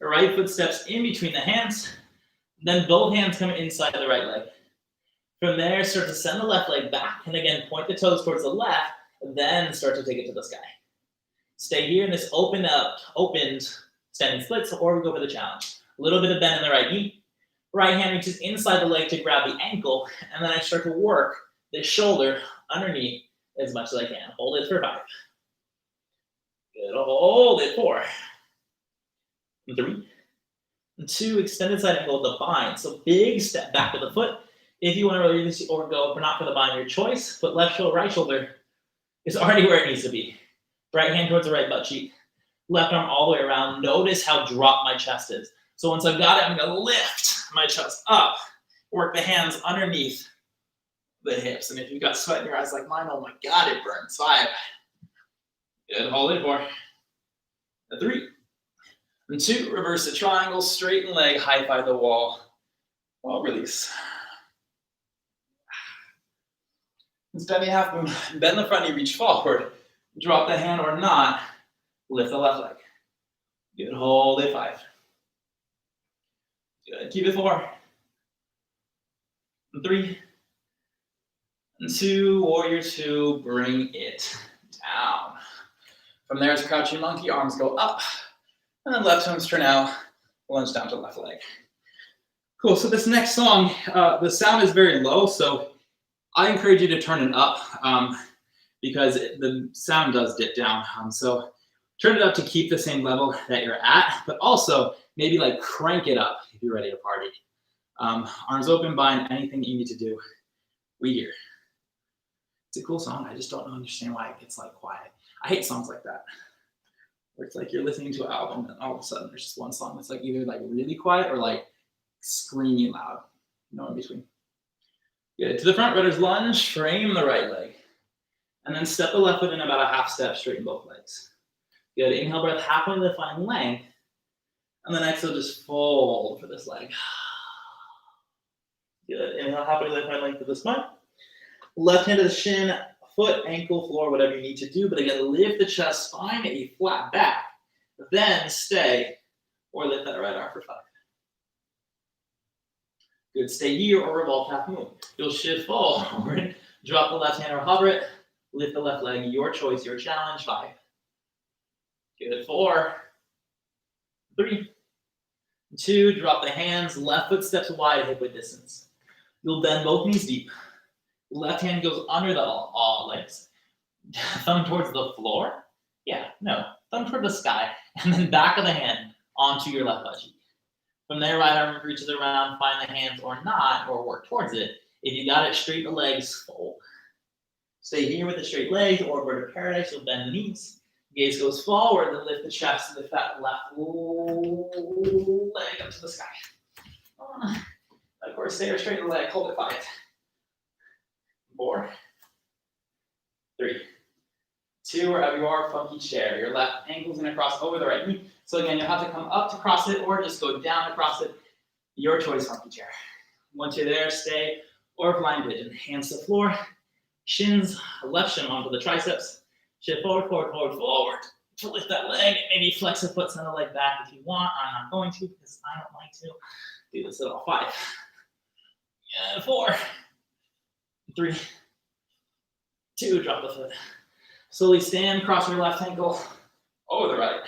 Right foot steps in between the hands, then both hands come inside the right leg. From there, start to send the left leg back, and again, point the toes towards the left, then start to take it to the sky. Stay here in this opened standing splits, or we go for the challenge. A little bit of bend in the right knee. Right hand reaches inside the leg to grab the ankle, and then I start to work the shoulder underneath as much as I can. Hold it for 5. Good, hold it 4. 3, 2, extended side angle, the bind. So big step back of the foot. If you want to release or go not for the bind, your choice, but left shoulder, right shoulder is already where it needs to be. Right hand towards the right butt cheek. Left arm all the way around. Notice how dropped my chest is. So once I've got it, I'm going to lift my chest up. Work the hands underneath the hips. And if you've got sweat in your eyes like mine, oh my God, it burns. 5. Good, hold it 4. 3. And 2, reverse the triangle, straighten leg, high five the wall. Wall release. Instead, you have to bend the front knee, reach forward, drop the hand or not, lift the left leg. Good, hold it 5. Good, keep it 4. 3. 2, warrior 2, bring it down. From there, it's crouching monkey, arms go up, and then left arms turn out, lunge down to left leg. Cool, so this next song, the sound is very low, so I encourage you to turn it up because the sound does dip down. So turn it up to keep the same level that you're at, but also maybe like crank it up if you're ready to party. Arms open, bind, anything you need to do, we hear. It's a cool song. I just don't understand why it gets like quiet. I hate songs like that, where it's like you're listening to an album and all of a sudden there's just one song that's like either like really quiet or like screaming loud, no in between. Good, to the front, runner's lunge, frame the right leg. And then step the left foot in about a half step, straighten both legs. Good, inhale breath, halfway to the fine length. And then exhale, just fold for this leg. Good, inhale, halfway to the fine length of the spine. Left hand to the shin, foot, ankle, floor, whatever you need to do. But again, lift the chest, spine, maybe flat back. Then stay, or lift that right arm for 5. Good, stay here or revolve half moon. You'll shift forward, drop the left hand or hover it, lift the left leg, your choice, your challenge, 5. Good, 4, 3, 2, drop the hands, left foot steps wide, hip width distance. You'll bend both knees deep. Left hand goes under the all legs. Thumb towards the floor. Thumb toward the sky, and then back of the hand onto your left butt cheek. From there, right arm reaches around, find the hands or not, or work towards it. If you got it, straight the legs, fold. Stay here with the straight legs, or bird paradise, you'll bend the knees. Gaze goes forward, then lift the chest, lift that left leg up to the sky. Of course, stay or straighten the leg, hold it 5. 4, 3, 2, wherever you are, funky chair. Your left ankle's gonna cross over the right knee. So again, you'll have to come up to cross it or just go down to cross it. Your choice, funky chair. Once you're there, stay or flying pigeon. Hands to the floor, shins, left shin onto the triceps. Shift forward, forward, forward, forward to lift that leg. Maybe flex the foot, send the leg back if you want. I'm not going to because I don't like to do this at all. 5, 4, 3, 2, drop the foot. Slowly stand, cross your left ankle over the right.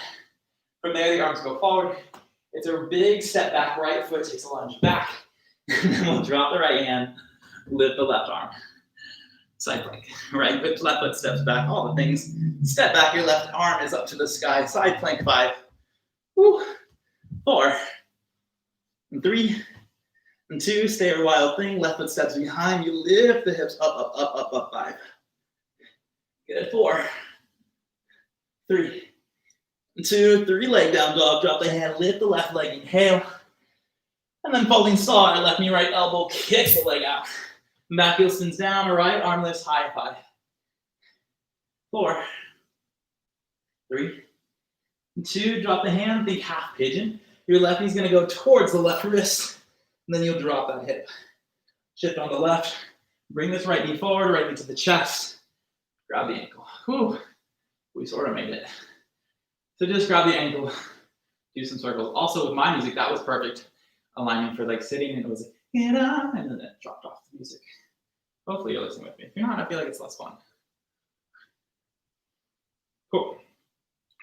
From there, the arms go forward. It's a big step back, right foot takes a lunge back. And then we'll drop the right hand, lift the left arm. Side plank. Right foot, left foot steps back, all the things. Step back, your left arm is up to the sky. Side plank 5. Woo. 4. And 3. And 2. Stay a wild thing. Left foot steps behind. You lift the hips up, up, up, up, up. 5. Good. 4. 3. And 2. 3. Leg down dog. Drop the hand. Lift the left leg. Inhale. And then folding saw. Left knee, right elbow. Kick the leg out. Back heel spins down. Right arm lifts high. 5. 4. 3. And 2. Drop the hand. Think half pigeon. Your left knee's going to go towards the left wrist. And then you'll drop that hip. Shift on the left. Bring this right knee forward. Right knee to the chest. Grab the ankle. Whew. We sort of made it. So just grab the ankle. Do some circles. Also with my music, that was perfect alignment for like sitting. And it was get up, and then it dropped off the music. Hopefully you're listening with me. If you're not, I feel like it's less fun. Cool.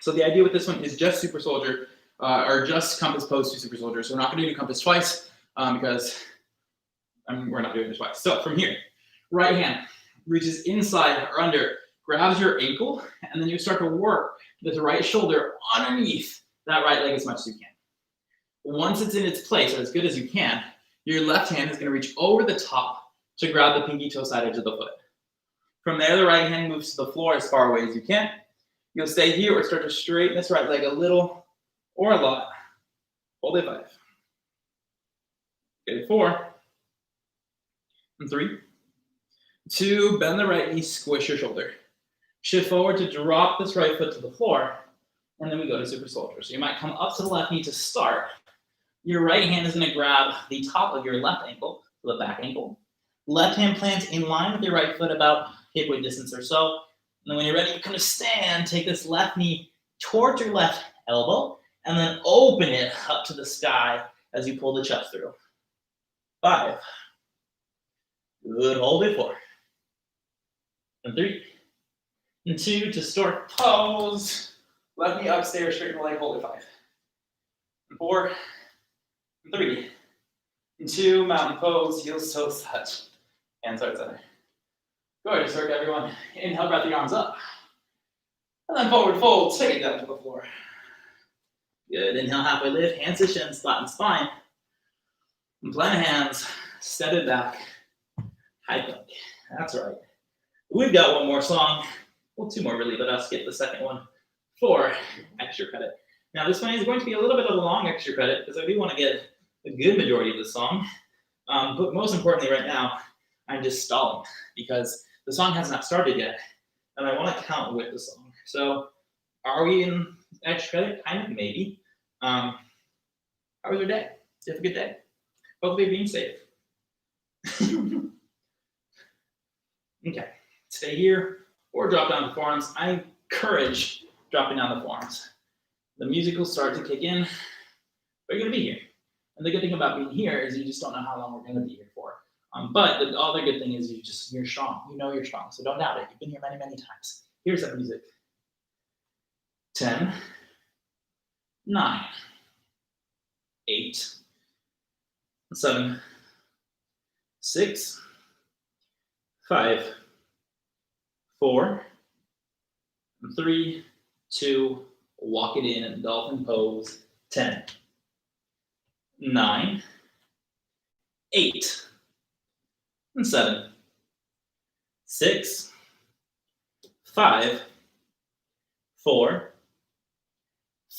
So the idea with this one is just super soldier, or just compass pose to super soldier. So we're not going to do compass twice because we're not doing this twice. So from here, right hand reaches inside or under, grabs your ankle, and then you start to work this right shoulder underneath that right leg as much as you can. Once it's in its place, or as good as you can, your left hand is going to reach over the top to grab the pinky toe side edge of the foot. From there, the right hand moves to the floor as far away as you can. You'll stay here or start to straighten this right leg a little or a lot. Hold it 5. Okay, 4. And 3. 2, bend the right knee, squish your shoulder. Shift forward to drop this right foot to the floor, and then we go to super soldier. So you might come up to the left knee to start. Your right hand is going to grab the top of your left ankle, the back ankle. Left hand plants in line with your right foot about hip width distance or so. And then when you're ready, you kind of stand, take this left knee towards your left elbow, and then open it up to the sky as you pull the chest through. 5. Good, hold it 4. And 3. And 2 to stork pose. Left knee upstairs, straighten the leg, hold it 5. And 4. And 3. And 2, mountain pose, heels, toes touch. Hands heart center. Gorgeous work, everyone. Inhale, breath the arms up. And then forward fold, take it down to the floor. Good, inhale, halfway lift, hands to shins, flatten spine. And plant of hands, step it back, high plank. That's right. We've got one more song. Well, 2 more really, but I'll skip the second one for extra credit. Now this one is going to be a little bit of a long extra credit because I do want to get a good majority of the song. But most importantly right now, I'm just stalling because the song has not started yet, and I want to count with the song. So, are we in extra credit? Kind of, maybe. How was your day? Did you have a good day? Hopefully being safe. Okay, stay here or drop down the forearms. I encourage dropping down the forearms. The music will start to kick in, but you're going to be here. And the good thing about being here is you just don't know how long we're going to be here for. But the other good thing is you're strong. You know you're strong, so don't doubt it. You've been here many, many times. Here's that music. 10, 9, 8, 7, 6, 5, 4, 3, 2, walk it in, dolphin pose. 10, 9, 8, and 7, 6, 5, 4,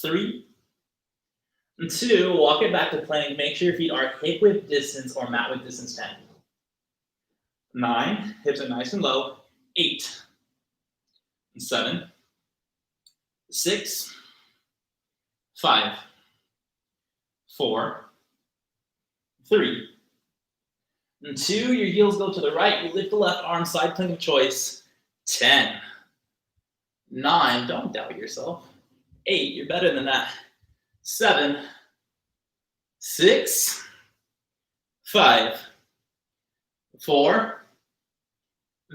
3, and 2. Walk it back to plank. Make sure your feet are hip width distance or mat width distance 10. 9, hips are nice and low. 8, and 7, 6, 5, 4, 3, and 2. Your heels go to the right. You lift the left arm, side plank of choice. 10, 9, don't doubt yourself. 8, you're better than that. 7, 6, 5, 4,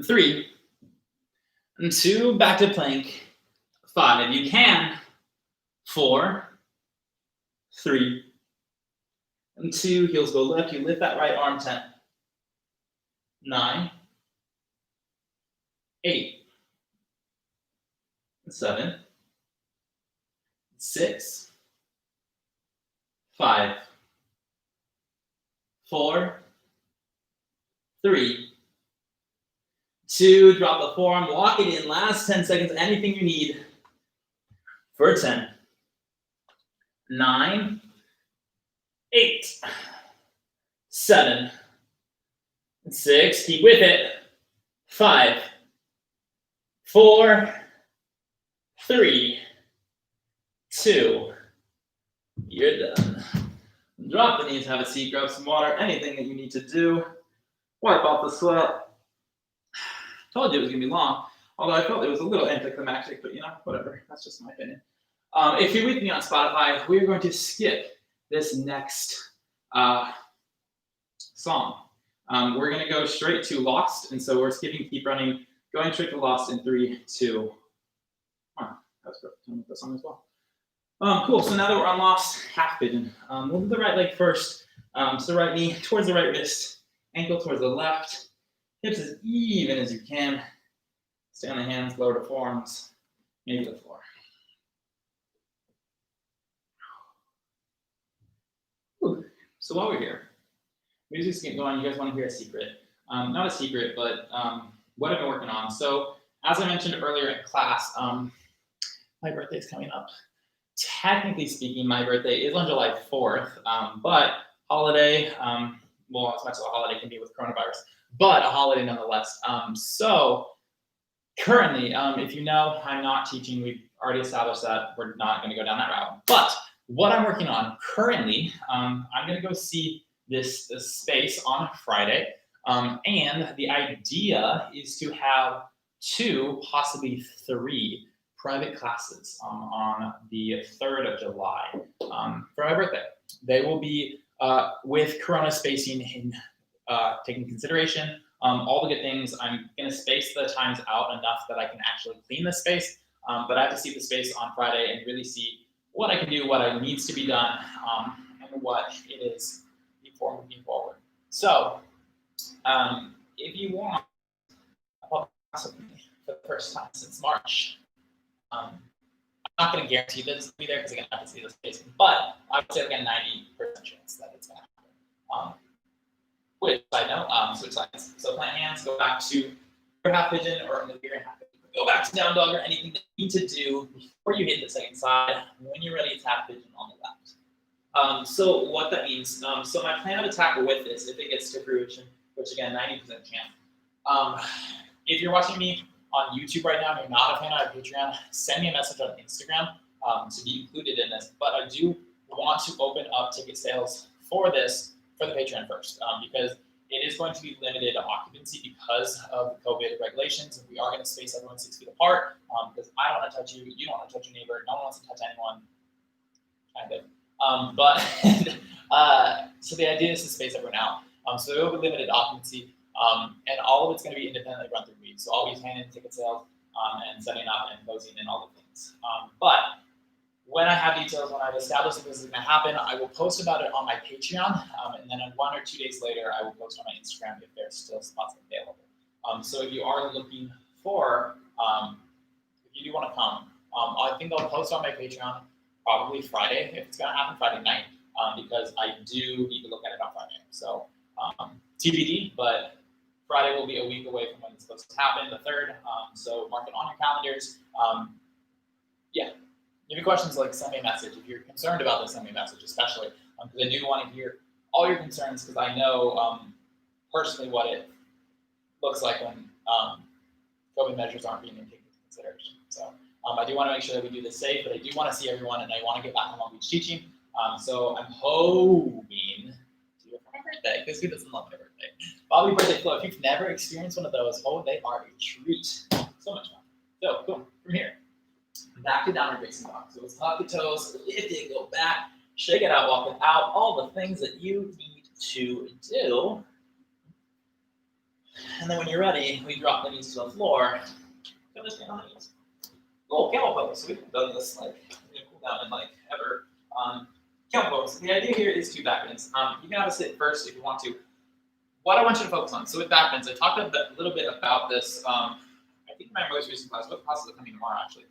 3, and 2. Back to plank. 5, you can. 4, 3, and 2. Heels go left. You lift that right arm. 10, 9, 8, 7, 6, 5, 4, 3, 2, drop the forearm, walk it in, last 10 seconds, anything you need for 10, 9, 8, 7, 6, keep with it, 5, 4, 3, 2, you're done. Drop the knees, have a seat, grab some water, anything that you need to do. Wipe off the sweat. Told you it was gonna be long, although I felt it was a little anticlimactic, but you know, whatever. That's just my opinion. If you're with me on Spotify, we're going to skip this next song. We're gonna go straight to Lost, and so we're skipping Keep Running, going straight to Lost in 3, 2, 1. That's perfect. I'll make that song as well. Cool, so now that we're on Lost, half pigeon. We'll do the right leg first. So right knee towards the right wrist, ankle towards the left, hips as even as you can. Stay on the hands, lower the forearms, maybe the floor. Ooh. So while we're here, music's getting going. You guys want to hear a secret? Not a secret, but what I've been working on. So as I mentioned earlier in class, my birthday's coming up. Technically speaking, my birthday is on July 4th, but holiday, well, as much as a holiday can be with coronavirus, but a holiday nonetheless. So currently, if you know, I'm not teaching. We've already established that we're not going to go down that route. But what I'm working on currently, I'm going to go see this space on Friday. And the idea is to have 2, possibly 3 private classes on the 3rd of July for my birthday. They will be with Corona spacing in taking consideration. All the good things. I'm going to space the times out enough that I can actually clean the space, but I have to see the space on Friday and really see what I can do, what needs to be done, and what it is before moving forward. So, if you want a public class with me for the first time since March, I'm not going to guarantee that it's going to be there because I'm going to have to see the space, but I would say like a 90% chance that it's going to happen. Which side note, switch sides. So plant hands, go back to your half pigeon or in the bigger half pigeon. Go back to down dog or anything that you need to do before you hit the second side. When you're ready, it's half pigeon on the left. So what that means, so my plan of attack with this, if it gets to fruition, which again, 90% chance. If you're watching me on YouTube right now and you're not a fan of Patreon, send me a message on Instagram to be included in this. But I do want to open up ticket sales for this for the Patreon first, because it is going to be limited occupancy because of the COVID regulations. And we are going to space everyone 6 feet apart because I don't want to touch you, you don't want to touch your neighbor, no one wants to touch anyone, kind of. So the idea is to space everyone out. So there will be limited occupancy, and all of it's going to be independently run through me. So I'll be handling ticket sales and setting up and closing and all the things. But when I have details, when I've established that this is going to happen, I will post about it on my Patreon, and then 1 or 2 days later, I will post on my Instagram if there's still spots available. So if you are looking for, if you do want to come, I think I'll post on my Patreon probably Friday, if it's going to happen Friday night, because I do need to look at it on Friday. So TBD, but Friday will be a week away from when it's supposed to happen, the 3rd. So mark it on your calendars. Yeah. If you have questions, like send me a message. If you're concerned about this, send me a message, especially because I do want to hear all your concerns, because I know personally what it looks like when COVID measures aren't being taken into consideration. So I do want to make sure that we do this safe, but I do want to see everyone, and I want to get back on Long Beach teaching. So I'm hoping to do it for my birthday, because who doesn't love my birthday? Bobby birthday flow. If you've never experienced one of those, they are a treat. So much fun. So boom, from here. Back to downward facing dog. So let's hug the toes, lift it, go back, shake it out, walk it out, all the things that you need to do. And then when you're ready, we drop the knees to the floor. Go this down on the knees. Cool, camel pose. So we haven't done this like cool down in like ever. Camel pose. The idea here is 2 back bends. You can have a sit first if you want to. What I want you to focus on. So with back bends, I talked a little bit about this. I think in my most recent class, both classes are coming tomorrow actually,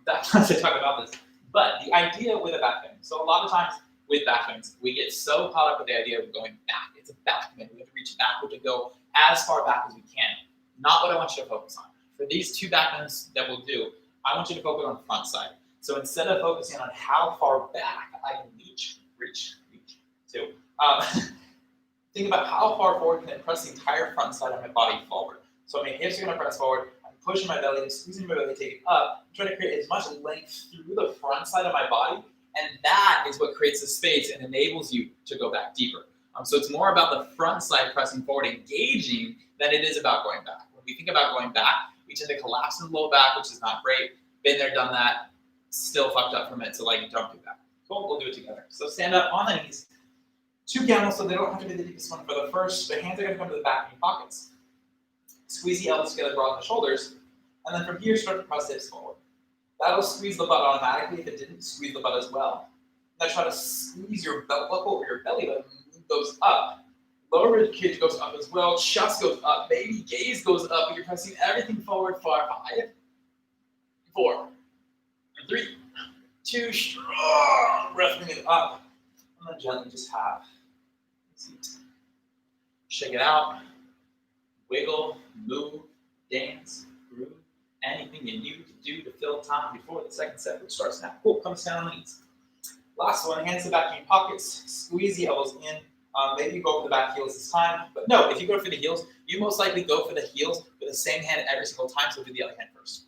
that class I talk about this. But the idea with a back bend, so a lot of times with back bends, we get so caught up with the idea of going back. It's a back bend. We have to reach backward to go as far back as we can. Not what I want you to focus on. For these two back bends that we'll do, I want you to focus on the front side. So instead of focusing on how far back I can reach to, think about how far forward can I press the entire front side of my body forward. So my hips are going to press forward. I'm pushing my belly, I'm squeezing my belly, take it up. I'm trying to create as much length through the front side of my body, and that is what creates the space and enables you to go back deeper. So it's more about the front side pressing forward, engaging, than it is about going back. When we think about going back, we tend to collapse in the low back, which is not great. Been there, done that, still fucked up from it, so like don't do that. Cool, we'll do it together. So stand up on the knees. 2 camels, so they don't have to be the deepest one for the first. The hands are going to come to the back of your pockets. Squeeze the elbows together, broaden the shoulders, and then from here start to press hips forward. That'll squeeze the butt automatically. If it didn't, squeeze the butt as well. Now try to squeeze your belt buckle or your belly button goes up. Lower rib cage goes up as well. Chest goes up. Baby gaze goes up. But you're pressing everything forward for 5, 4, 3, 2, strong breath, bring it up. And then gently just have a seat. Shake it out. Wiggle, move, dance, groove. Anything you need to do to fill time before the second set, which starts now. Cool, come down on the knees. Last one, hands to the back in your pockets. Squeeze the elbows in. Maybe you go for the back heels this time. But no, if you go for the heels, you most likely go for the heels with the same hand every single time, so do the other hand first.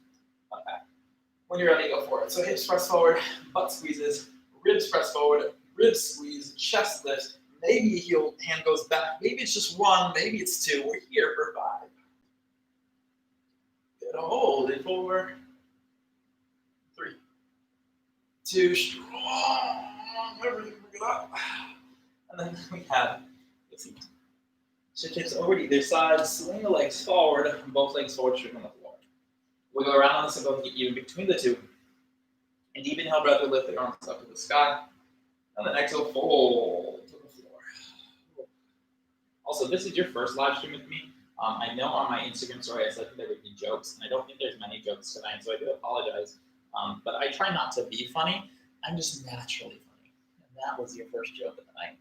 Like that. When you're ready, go for it. So hips press forward, butt squeezes, ribs press forward, ribs squeeze, chest lifts. Maybe a heel hand goes back. Maybe it's just 1, maybe it's 2. We're here for 5. Good, hold it forward. 3, 2, strong. Everything, bring it up. And then we have the feet. Shift hips over to either side, swing the legs forward, both legs forward, straight on the floor. Wiggle around on this and go even between the two. And deep inhale breath will lift the arms up to the sky. And then exhale, fold to the floor. Also, this is your first live stream with me. I know on my Instagram story I said there would be jokes, and I don't think there's many jokes tonight, so I do apologize. But I try not to be funny. I'm just naturally funny. And that was your first joke of the night.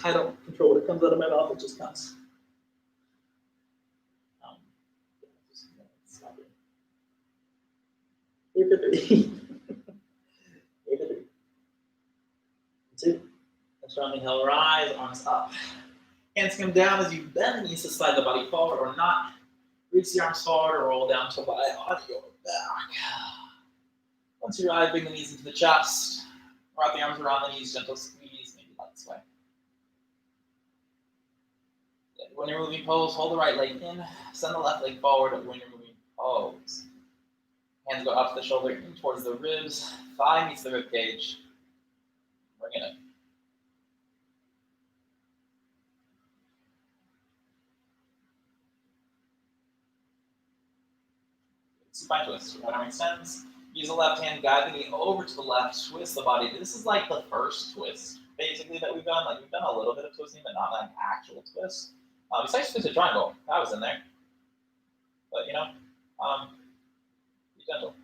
I don't control what comes out of my mouth, it just comes. Stop it. Here for 3. Here for 3. 2. Strong inhale, rise, arms up. Hands come down as you bend the knees to slide the body forward or not. Reach the arms forward or roll down to lie on your back. Once you rise, bring the knees into the chest. Wrap the arms around the knees, gentle squeeze, maybe light sway. When you're moving pose, hold the right leg in, send the left leg forward when you're moving pose. Hands go up to the shoulder, in towards the ribs, thigh meets the rib cage. Bring it in. Spine twist. Arm extends. Use the left hand, guide the knee over to the left, twist the body. This is like the first twist, basically, that we've done. Like, we've done a little bit of twisting, but not an actual twist. Besides twisted triangle, that was in there. But, be gentle.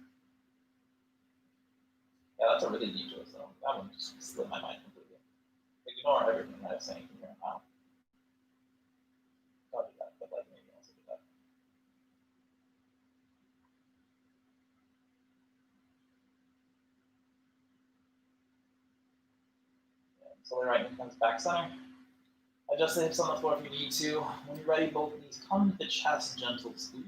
Yeah, that's a really deep twist, though. That one just slipped my mind completely. Ignore everything that I'm saying from here on out. Don't do that, but like maybe also do that. So the right knee comes back center. Adjust the hips on the floor if you need to. When you're ready, both knees come to the chest, gentle squeeze.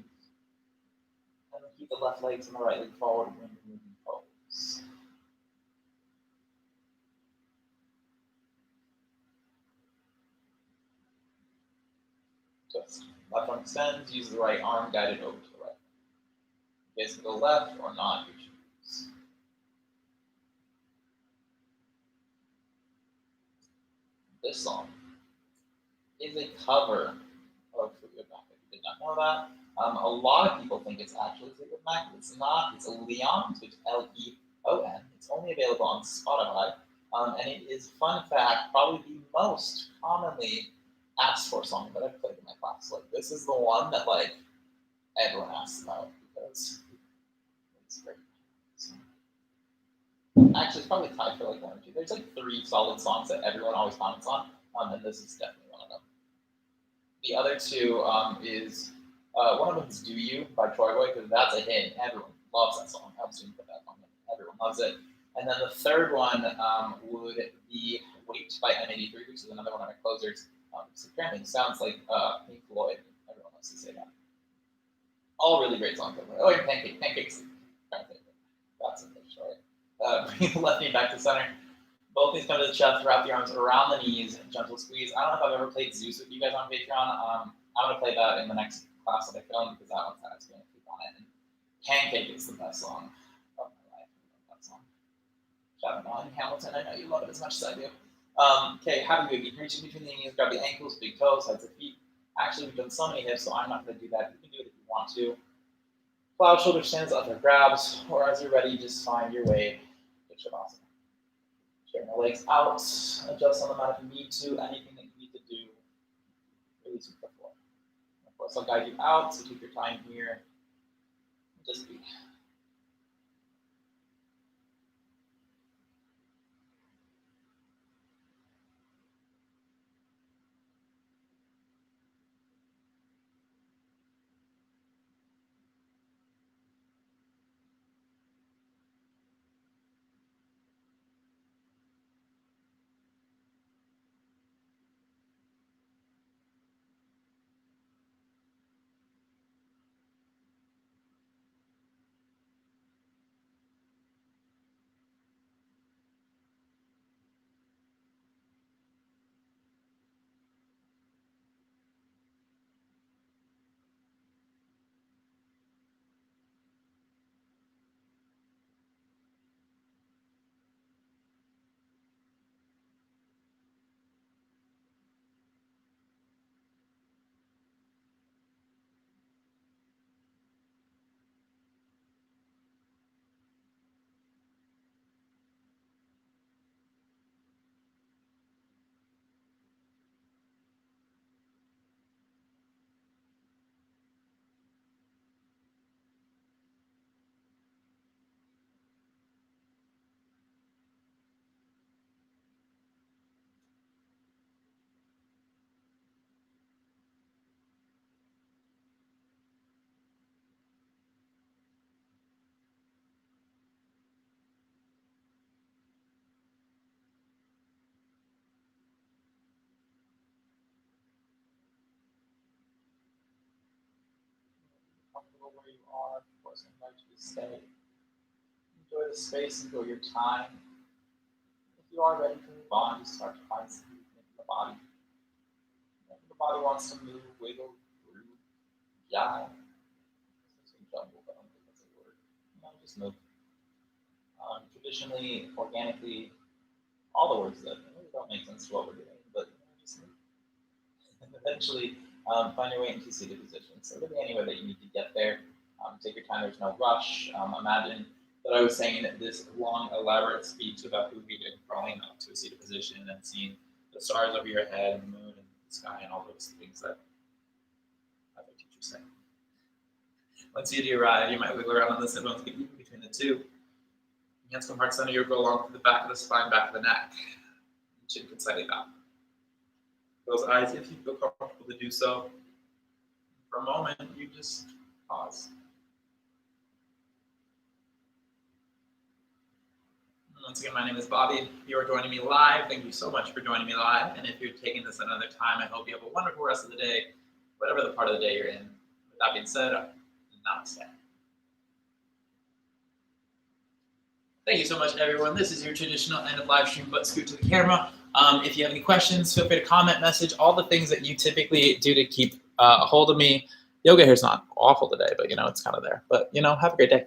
And then keep the left legs and the right leg forward when you're moving pose. Twist. Left arm extends, use the right arm, guide it over to the right. You guys can go left or not, you choose. This song is a cover of Fleetwood Mac. If you did not know that, a lot of people think it's actually Fleetwood Mac. It's not. It's Leon, so it's Leon. It's only available on Spotify, and it is, fun fact, probably the most commonly asked for song that I've played in my class. Like, this is the one that, like, everyone asks about because it's great. So, actually, it's probably tied for like 1 or 2. There's like 3 solid songs that everyone always comments on, and this is definitely one of them. The other 2 is one of them is "Do You" by Troy Boy, because that's a hit. Everyone loves that song. I was doing put that on. Everyone loves it. And then the third one would be "Wait" by M83, which is another one of my closers. Apparently it sounds like Pink Floyd. Everyone loves to say that. All really great songs. Oh, and Pancakes. That's a good story. Bring the left knee back to center. Both knees come to the chest. Wrap the arms around the knees. Gentle squeeze. I don't know if I've ever played Zeus with you guys on Patreon. I'm gonna play that in the next class that I film because that one's has going to keep on it. And Pancake is the best song of my life. I love that song. Shout out to Hamilton. I know you love it as much as I do. Okay, have a good beat. Reaching between the knees, grab the ankles, big toes, heads of feet. Actually, we've done so many hips, so I'm not going to do that. You can do it if you want to. Cloud shoulder stands, other grabs, or as you're ready, just find your way to Shavasana. Straighten the legs out, adjust on the mat if you need to, anything that you need to do, release the floor. Of course, I'll guide you out, so take your time here. Just be. Comfortable where you are, of course, I invite you to stay. Enjoy the space, enjoy your time. If you are ready to move on, just start to find some movement in the body. If the body wants to move, wiggle, groove, jive. Jumble, but I don't think that's a word. Just move. Traditionally, organically, all the words that really don't make sense to what we're doing, but just move. And eventually, find your way into seated position. So really anywhere that you need to get there. Take your time, there's no rush. Imagine that I was saying this long, elaborate speech about moving and crawling up to a seated position and seeing the stars over your head and the moon and the sky and all those things that other teachers say. Once you do arrive, you might wiggle around on the sit bones, get even between the two. Hands come heart center, you'll go along to the back of the spine, back of the neck. Chin can slightly bow. Close eyes if you feel comfortable to do so. For a moment, you just pause. Once again, my name is Bobby. You are joining me live. Thank you so much for joining me live. And if you're taking this another time, I hope you have a wonderful rest of the day, whatever the part of the day you're in. With that being said, namaste. Thank you so much, everyone. This is your traditional end of live stream, but scoot to the camera. If you have any questions, feel free to comment, message, all the things that you typically do to keep a hold of me. Yoga hair's not awful today, but, it's kind of there. But, have a great day.